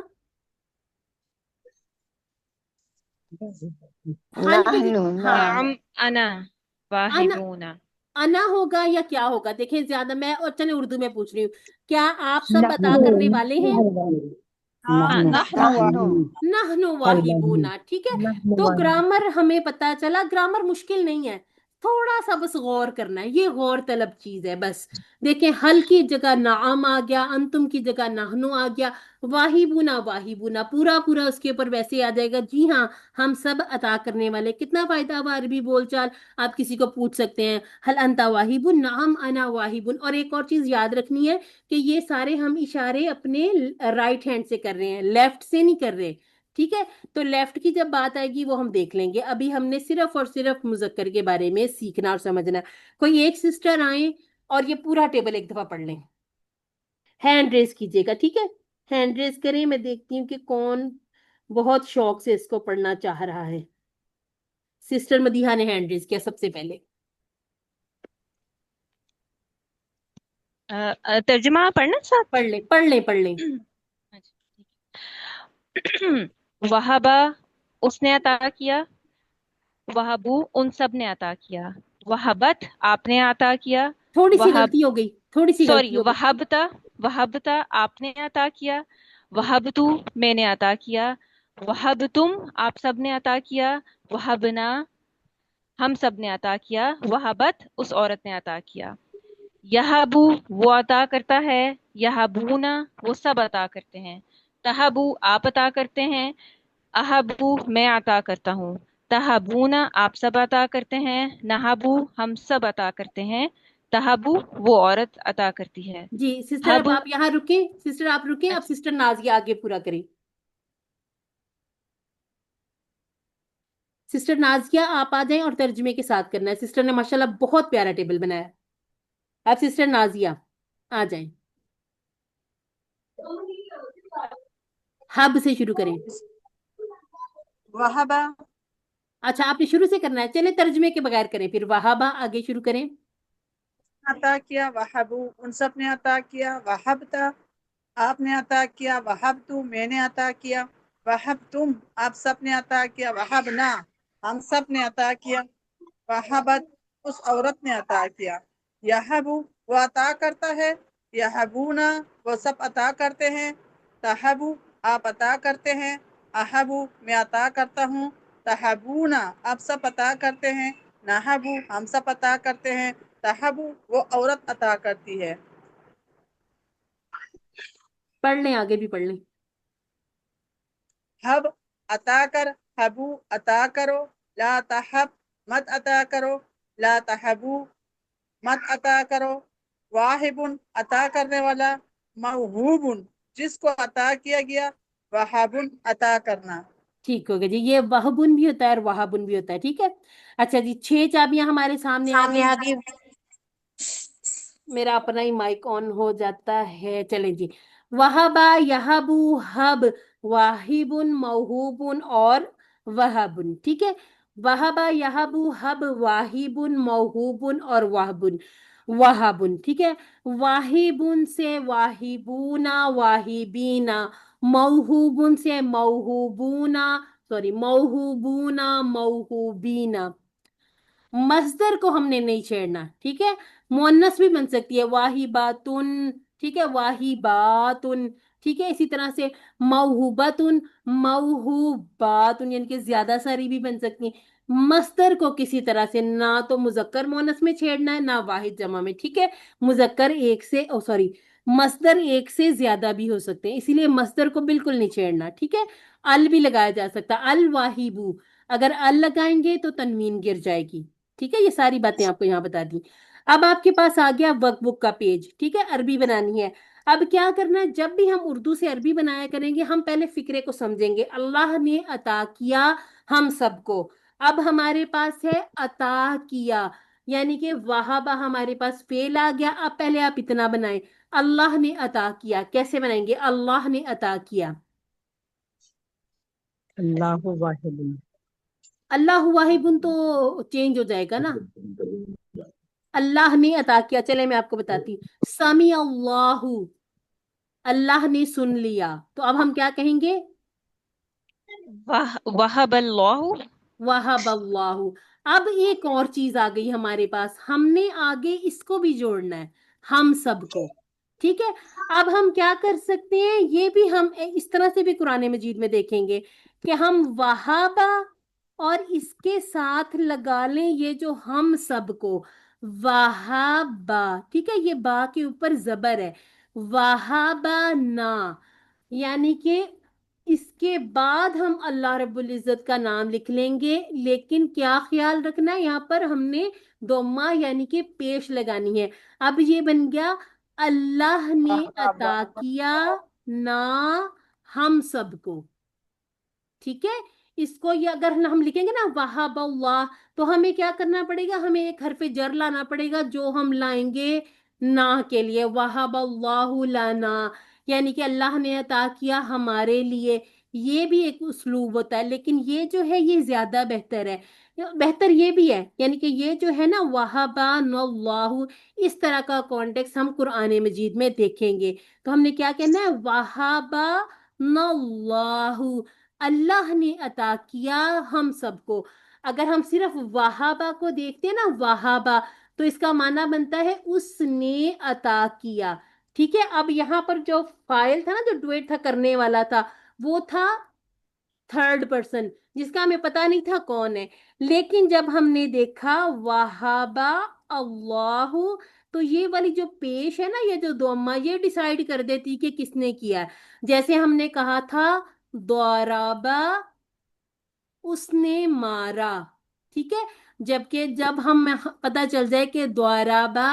हल पे नहनु हाँ, नाम अना अना, वाहिबूना। अना होगा या क्या होगा। देखिए ज्यादा मैं, और चले उर्दू में पूछ रही हूँ, क्या आप सब अता नहनु करने वाले हैं। हाँ नहनु नहनु नहनु नहनु हल नहीं। वाहिबूना, ठीक है। नहनु तो वाहिब। ग्रामर हमें पता चला, ग्रामर मुश्किल नहीं है, थोड़ा सा बस गौर करना है, ये गौर तलब चीज है बस। देखें हल की जगह नाम आ गया, अंतुम की जगह नहनु आ गया, वाहिबूना वाहिबूना पूरा पूरा उसके ऊपर वैसे आ जाएगा। जी हाँ, हम सब अता करने वाले। कितना फायदा हुआ अरबी बोलचाल। आप किसी को पूछ सकते हैं हल अंता वाहिबुन, नाम अना वाहिबुन। और एक और चीज याद रखनी है कि ये सारे हम इशारे अपने राइट हैंड से कर रहे हैं, लेफ्ट से नहीं कर रहे, ठीक है। तो लेफ्ट की जब बात आएगी वो हम देख लेंगे, अभी हमने सिर्फ और सिर्फ मुजक्कर के बारे में सीखना और समझना है। कोई एक सिस्टर आए और ये पूरा टेबल एक दफा पढ़ लें, हैंड रेस कीजिएगा, ठीक है। हैंड रेस करें, मैं देखती हूँ कि कौन बहुत शौक से इसको पढ़ना चाह रहा है। सिस्टर मदीहा ने हैंड रेस किया सबसे पहले। तर्जुमा पढ़ना साथ। पढ़ लें पढ़ लें पढ़ लें। वहाबा उसने अता किया, वहाबू उन सब ने अता किया, वहाबत आपने अता किया, थोड़ी सी वहाब गलती हो गई, थोड़ी सी गलती सॉरी हो गई। वहाबता, वहाबता आपने अता किया, वहाबतू मैंने अता किया, वहाबतुम आप सब ने अता किया, वहाबना हम सब ने अता किया, वहाबत उस औरत ने अता किया। यहाबू वो अता करता है, यहाबूना वो सब अता करते हैं, तहाबू आप अता करते हैं, अहाबू मैं अता करता हूँ, तहाबूना आप सब अता करते हैं, नहाबू हम सब अता करते हैं, तहाबू वो औरत अता करती है। जी सिस्टर, अब हब आप यहाँ रुके, सिस्टर आप रुके, अब अच्छा सिस्टर नाजिया आगे पूरा करें। सिस्टर नाजिया आप आ जाएं और तर्जुमे के साथ करना है। सिस्टर ने माशाल्लाह बहुत प्यारा टेबल बनाया है। आप सिस्टर नाजिया आ जाएं। हब से शुरू करें। वहाबा अच्छा आपने शुरू से करना है, चले तर्जुमे के बगैर करें फिर। वहाबा आगे शुरू करें। अता किया, वहाबू उन सब ने अता किया, वहाबता आपने अता किया, वहाब तू मैंने अता किया, वहाब तुम आप सब ने अता किया, वहाब ना हम सब ने अता किया, वहाबत उस औरत ने अता किया, यहाबू वो अता करता है, यहाबूना वो सब अता करते हैं, तहाबू आप अता करते हैं, अहाबू मैं अता करता हूँ, तहाबूना आप सब अता करते हैं, नहाबू हम सब अता करते हैं, तहाबू वो औरत अता करती है। पढ़ लें, आगे भी पढ़ लें। हब अता कर, हबू अता करो, ला तहब मत अता करो, ला तहबू मत अता करो, वाहिबुन अता करने वाला, मौहूबुन जिसको अता किया गया, वहाबुन अता करना। ठीक हो गया जी। ये वहबुन भी होता है और वहाबुन भी होता है, ठीक है। अच्छा जी, 6 चाबियां हमारे सामने आ गई। मेरा अपना ही माइक ऑन हो जाता है, चलें जी। वहबा, यहबू, हब, वाहिबुन, मौहूबुन और वहबुन, ठीक है। वहबा, यहबू, हब, वाहिबुन, मौहूबुन और वहबुन, वहाबुन, ठीक है। वाहिबुन से वाहिबूना, वाहिबीना, मौहूबुन से मौहूबूना, सॉरी मौहूबूना, मौहूबीना। मस्दर को हमने नहीं छेड़ना, ठीक है। मुअन्नस भी बन सकती है, वाहिबातुन, ठीक है, वाहिबातुन, ठीक है। इसी तरह से मौहुबतुन, मौहुबातुन, यानी कि ज्यादा सारी भी बन सकती है। मस्दर को किसी तरह से ना तो मुजक्कर मुअन्नस में छेड़ना है ना वाहिद जमा में, ठीक है। मुजक्कर एक से, ओ सॉरी, मस्दर एक से ज्यादा भी हो सकते हैं, इसीलिए मस्दर को बिल्कुल नहीं छेड़ना, ठीक है। अल भी लगाया जा सकता, अल वाहिबू, अगर अल लगाएंगे तो तनवीन गिर जाएगी, ठीक है। ये सारी बातें आपको यहाँ बता दी। अब आपके पास आ गया वर्कबुक का पेज, ठीक है, अरबी बनानी है। अब क्या करना है, जब भी हम उर्दू से अरबी बनाया करेंगे हम पहले फिक्रे को समझेंगे। अल्लाह ने अता किया हम सबको। अब हमारे पास है अता किया, यानी कि वहाबा हमारे पास फेल आ गया। अब पहले आप इतना बनाएं, अल्लाह ने अता किया। कैसे बनाएंगे, अल्लाह ने अता किया। अल्लाह वाहिद। अल्लाह वाहिबुन तो चेंज हो जाएगा ना। अल्लाह ने अता किया, चले मैं आपको बताती हूँ। समी अल्लाहु, अल्लाह ने सुन लिया, तो अब हम क्या कहेंगे, वहबल्लाहु। वहब अल्लाहु। अब एक और चीज आ गई हमारे पास, हमने आगे इसको भी जोड़ना है, हम सबको, ठीक है। अब हम क्या कर सकते हैं, ये भी हम इस तरह से भी कुरान मजीद में देखेंगे कि हम वहाबा और इसके साथ लगा लें ये जो हम सबको, वहाबा, ठीक है। ये बा के ऊपर जबर है, वहाबा ना, यानी कि इसके बाद हम अल्लाह रब्बुल इज्जत का नाम लिख लेंगे। लेकिन क्या ख्याल रखना है, यहाँ पर हमने दोमा यानी कि पेश लगानी है। अब ये बन गया, अल्लाह ने अता किया ना हम सबको, ठीक है। इसको ये अगर हम लिखेंगे ना वहाबल्लाह, तो हमें क्या करना पड़ेगा, हमें एक हरफ जर लाना पड़ेगा जो हम लाएंगे ना के लिए, वहाबल्लाहु लाना, यानी कि अल्लाह ने अता किया हमारे लिए। ये भी एक उस्लूब होता है, लेकिन ये जो है ये ज्यादा बेहतर है। बेहतर ये भी है, यानी कि ये जो है ना वहाबा नल्लाहु, इस तरह का कॉन्टेक्स्ट हम कुरान मजीद में देखेंगे। तो हमने क्या कहना है, वहाबा नल्लाहु, अल्लाह ने अता किया हम सबको। अगर हम सिर्फ वहाबा को देखते हैं ना, वहाबा, तो इसका माना बनता है उसने अता किया, ठीक है। अब यहाँ पर जो फाइल था ना, जो डुएट था करने वाला था, वो था थर्ड पर्सन, जिसका हमें पता नहीं था कौन है। लेकिन जब हमने देखा वहाबा अल्लाहु, तो ये वाली जो पेश है ना, ये जो दोमा, ये डिसाइड कर देती कि किसने किया है। जैसे हमने कहा था दौराबा, उसने मारा, ठीक है। जबकि जब हम पता चल जाए कि द्वाराबा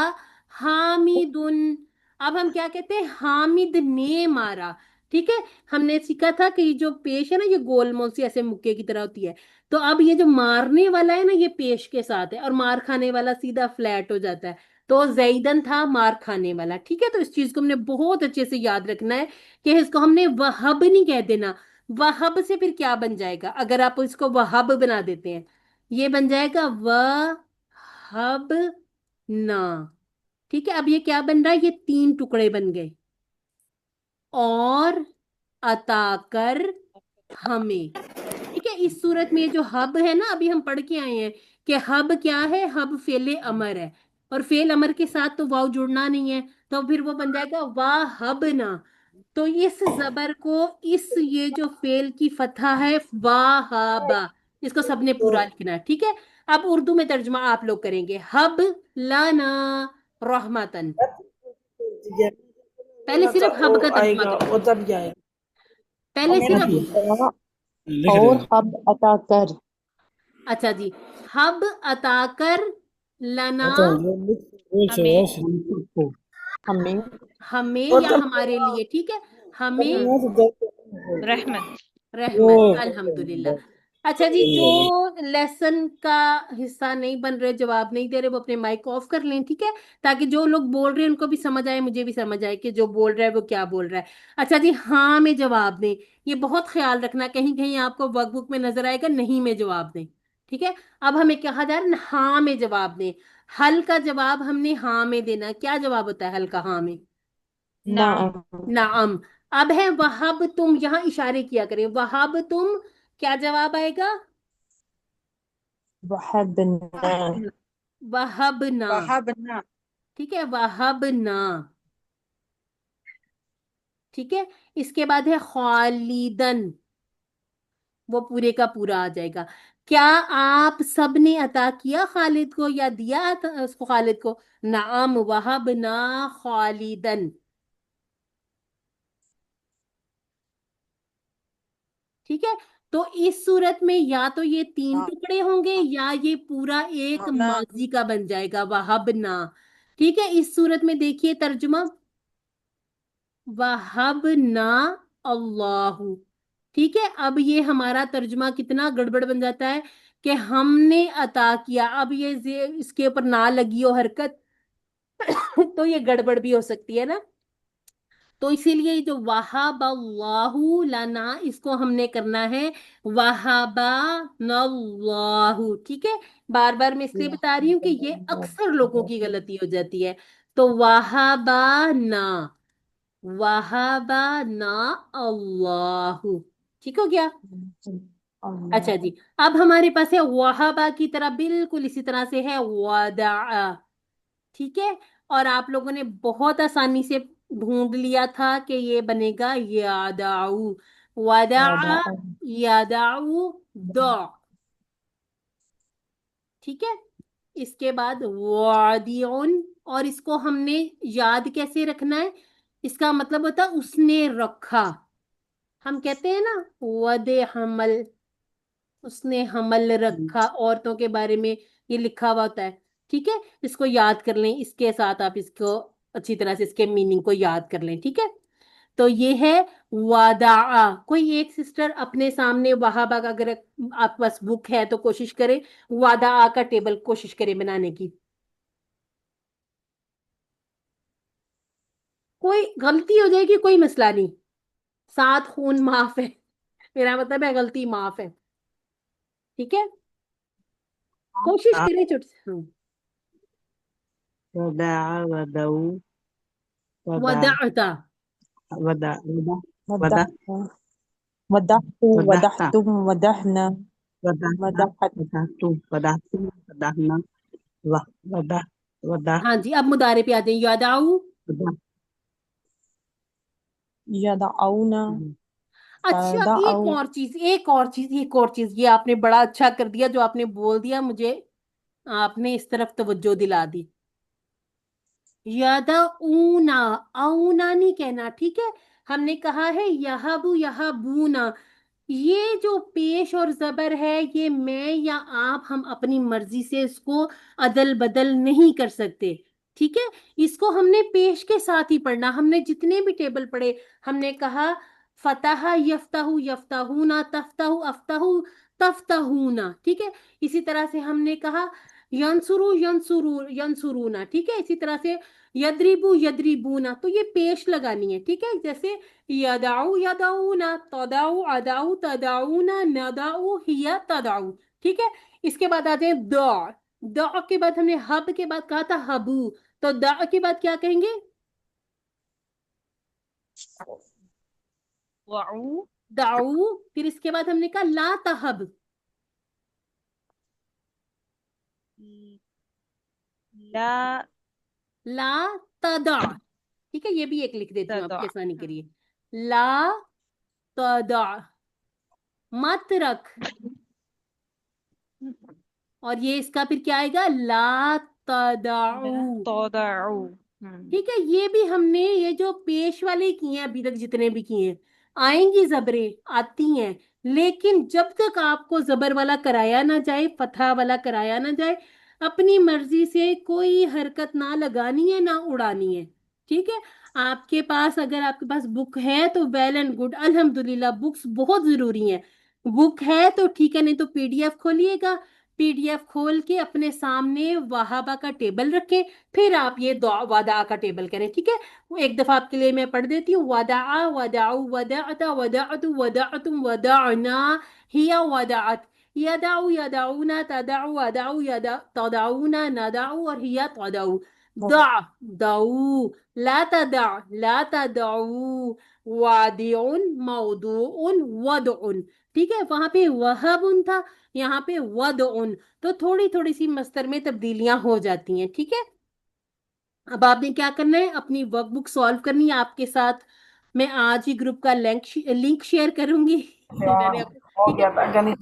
हामिदुन, अब हम क्या कहते हैं, हामिद ने मारा। ठीक है, हमने सीखा था कि ये जो पेश है ना, ये गोल मोल सी ऐसे मुक्के की तरह होती है। तो अब ये जो मारने वाला है ना, ये पेश के साथ है, और मार खाने वाला सीधा फ्लैट हो जाता है। तो जैदन था मार खाने वाला। ठीक है, तो इस चीज को हमने बहुत अच्छे से याद रखना है कि इसको हमने वहब नहीं कह देना। वहब से फिर क्या बन जाएगा अगर आप इसको वहब बना देते हैं? ये बन जाएगा वहब ना। ठीक है, अब ये क्या बन रहा है? ये तीन टुकड़े बन गए। और अता कर हमें। ठीक है, इस सूरत में ये जो हब है ना, अभी हम पढ़ के आए हैं कि हब क्या है। हब फेले अमर है, और फेल अमर के साथ तो वाव जुड़ना नहीं है, तो फिर वो बन जाएगा वाह हब ना। तो इस जबर को, इस ये जो फेल की फतहा है वाहबा, इसको सबने पूरा लिखना है। ठीक है, अब उर्दू में तर्जुमा आप लोग करेंगे। हब लाना रहमतन। पहले सिर्फ हब का तर्जुमा आएगा करें, वो तब जाए पहले सिर्फ। और हब अता कर। अच्छा जी, हब अताकर लना, हमें हमें हमें वो या तब हमारे लिए। ठीक है, हमें रहमत। रहमत, अल्हम्दुलिल्लाह। अच्छा जी, जो लेसन का हिस्सा नहीं बन रहे, जवाब नहीं दे रहे, वो अपने माइक ऑफ कर लें। ठीक है, ताकि जो लोग बोल रहे हैं उनको भी समझ आए, मुझे भी समझ आए कि जो बोल रहा है वो क्या बोल रहा है। अच्छा जी, हाँ में जवाब दें। ये बहुत ख्याल रखना, कहीं कहीं आपको वर्कबुक में नजर आएगा नहीं में जवाब दें। ठीक है, अब हमें कहा जा रहा है हाँ में जवाब दें। हल का जवाब हमने हाँ में देना। क्या जवाब होता है हल का हाँ में? नाम। नाम। नाम। अब है वहाब तुम, यहां इशारे किया करें। वहाब तुम, क्या जवाब आएगा? वहबना। वहबना। वहाबना। ठीक है, वहबना। ठीक है, इसके बाद है खालिदन, वो पूरे का पूरा आ जाएगा। क्या आप सबने अता किया खालिद को, या दिया उसको खालिद को? नाम वहबना खालिदन। ठीक है, तो इस सूरत में या तो ये तीन हाँ, टुकड़े होंगे, या ये पूरा एक ना माजी का बन जाएगा वहबना। ठीक है, इस सूरत में देखिए तर्जुमा, वहबना अल्लाहु। ठीक है, अब ये हमारा तर्जुमा कितना गड़बड़ बन जाता है कि हमने अता किया। अब ये इसके ऊपर ना लगी हो हरकत तो ये गड़बड़ भी हो सकती है ना। तो इसीलिए जो वहाबल्लाहु लना, इसको हमने करना है वहाबा नल्लाहु। ठीक है, बार बार मैं इसलिए बता रही हूँ कि ये अक्सर लोगों की गलती हो जाती है। तो वहाबा ना, वहाबा ना अल्लाहु। ठीक हो गया? अच्छा अल्लाह। जी, अब हमारे पास है वहाबा की तरह बिल्कुल इसी तरह से है वदा। ठीक है, और आप लोगों ने बहुत आसानी से ढूंढ लिया था कि ये बनेगा यादाऊ। वदा, वदा। यादाऊ, दो। ठीक है, इसके बाद वादिउन, और इसको हमने याद कैसे रखना है? इसका मतलब होता है उसने रखा। हम कहते हैं ना वदे हमल, उसने हमल रखा, औरतों के बारे में ये लिखा हुआ होता है। ठीक है, इसको याद कर लें, इसके साथ आप इसको अच्छी तरह से इसके मीनिंग को याद कर लें। ठीक है, तो ये है वादा। कोई एक सिस्टर अपने सामने वहाबा का, अगर आपके पास बुक है तो कोशिश करें वादा का टेबल कोशिश करें बनाने की। कोई गलती हो जाएगी कोई मसला नहीं, सात खून माफ है। मेरा मतलब है गलती माफ है। ठीक है, कोशिश करें छोटे से। वदा वदऊ वदा वदाता। वदा वदा वदह। वदहतु। वदहता वदहतुम। वदहना। वदहना वदहत। वदहतु वदहतु वदहना वदा वदा हाँ जी, अब मुदारे पे आ जाए। यादाऊ। वदा यदअउना। अच्छा, एक तदअउ। और चीज, एक और चीज, एक और चीज, ये आपने बड़ा अच्छा कर दिया जो आपने बोल दिया मुझे। आपने इस तरफ तवज्जो दिला दी। यदऊना, औना नहीं कहना। ठीक है, हमने कहा है यहबू यहबूना। ये जो पेश और जबर है, ये मैं या आप, हम अपनी मर्जी से इसको अदल बदल नहीं कर सकते। ठीक है, इसको हमने पेश के साथ ही पढ़ना। हमने जितने भी टेबल पढ़े, हमने कहा फतह यफ्तहु यफ्तहूना, तफ्तहु अफ्तहु तफ्तहूना, ठीक है। इसी तरह से हमने कहा यंसुरु यंसुरु यंसुरूना, ठीक है। इसी तरह से यद्रिबु यद्रिबूना, तो ये पेश लगानी है, ठीक है। जैसे यदाउ यदाउना, तदाउ अदाउ तदाउना, नदाउ हिया तदाउ, ठीक है। इसके बाद आते हैं द। द के बाद हमने हब के बाद कहा था हबू, तो द के बाद क्या कहेंगे? वऊ दाऊ। फिर इसके बाद हमने कहा ला तहब, ला ला तदा, ठीक है। ये भी एक लिख देती हूँ तदा आपकी आसानी के लिए, ला तदा, मत रख। और ये इसका फिर क्या आएगा? ला तदाऊ, तदाउ ठीक है। ये भी हमने ये जो पेश वाले किए हैं अभी तक जितने भी किए हैं, आएंगी जबरें, आती हैं, लेकिन जब तक आपको जबर वाला कराया ना जाए, फतहा वाला कराया ना जाए, अपनी मर्जी से कोई हरकत ना लगानी है ना उड़ानी है, ठीक है। आपके पास अगर आपके पास बुक है तो वेल एंड गुड, अल्हम्दुलिल्लाह, बुक्स बहुत जरूरी हैं। बुक है तो ठीक है, नहीं तो पीडीएफ खोलिएगा, पीडीएफ खोल के अपने सामने वहाबा का टेबल रखें, फिर आप ये वदा का टेबल करें, ठीक है। वो एक दफा आपके लिए मैं पढ़ देती हूँ। वदा वदाउ वदाअता वदाअतु वदाअतुम वदाअना हिया वदाअत, यदाउ यदाउना तदाउ अदाउ यदा तदाउना नदाउ और हिया तदाउ, दा दाउ, ला तदा ला तदाउ, वादिउन मौदूउन वदउन, ठीक है। वहां पे वहबुन था, यहाँ पे वदउन, तो थोड़ी थोड़ी सी मस्तर में तब्दीलियां हो जाती हैं, ठीक है। अब आपने क्या करना है, अपनी वर्कबुक सॉल्व करनी है आपके साथ। मैं आज ही ग्रुप का लिंक शेयर करूंगी मैंने ठीक है,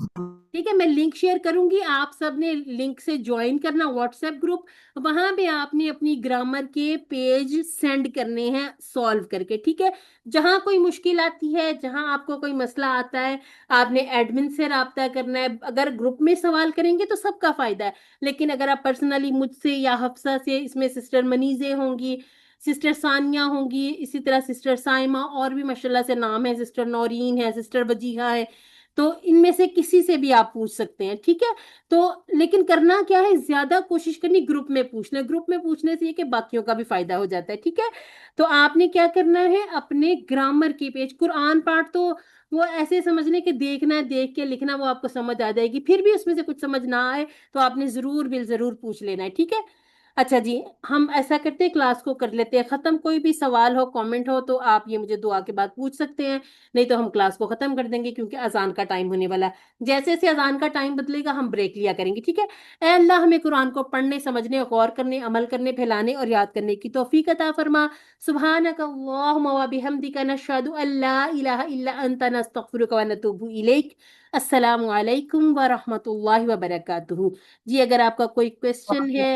ठीक है। मैं लिंक शेयर करूंगी, आप सब ने लिंक से ज्वाइन करना व्हाट्सएप ग्रुप। वहां पे आपने अपनी ग्रामर के पेज सेंड करने हैं सॉल्व करके, ठीक है। जहां कोई मुश्किल आती है, जहां आपको कोई मसला आता है, आपने एडमिन से राब्ता करना है। अगर ग्रुप में सवाल करेंगे तो सबका फायदा है, लेकिन अगर आप पर्सनली मुझसे या हफ्सा से, इसमें सिस्टर मनीजे होंगी, सिस्टर सानिया होंगी, इसी तरह सिस्टर साइमा, और भी माशाल्लाह से नाम है, सिस्टर नौरीन है, सिस्टर वजीहा है, तो इनमें से किसी से भी आप पूछ सकते हैं, ठीक है। तो लेकिन करना क्या है, ज्यादा कोशिश करनी ग्रुप में पूछना, ग्रुप में पूछने से ये कि बाकियों का भी फायदा हो जाता है, ठीक है। तो आपने क्या करना है, अपने ग्रामर की पेज, कुरान पाठ तो वो ऐसे समझने के देखना है, देख के लिखना, वो आपको समझ आ जाएगी। फिर भी उसमें से कुछ समझ ना आए तो आपने जरूर बिल जरूर पूछ लेना है, ठीक है। अच्छा जी, हम ऐसा करते हैं, क्लास को कर लेते हैं खत्म। कोई भी सवाल हो, कमेंट हो, तो आप ये मुझे दुआ के बाद पूछ सकते हैं, नहीं तो हम क्लास को खत्म कर देंगे, क्योंकि अजान का टाइम होने वाला है। जैसे जैसे अजान का टाइम बदलेगा हम ब्रेक लिया करेंगे, ठीक है। ऐ अल्लाह, हमें कुरान को पढ़ने, समझने, गौर करने, अमल करने, फैलाने और याद करने की तौफीक अता फरमा। सुब्हानक अल्लाहुम्मा व बिहम्दिका, नशहदु अल्ला इलाहा इल्ला अंता, नस्तगफिरुका व नतूबु इलैक। अस्सलामु अलैकुम व रहमतुल्लाहि व बरकातुहू। जी, अगर आपका कोई क्वेश्चन है,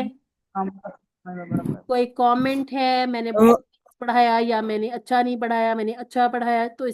कोई कमेंट है, मैंने बहुत पढ़ाया या मैंने अच्छा नहीं पढ़ाया, मैंने अच्छा पढ़ाया, तो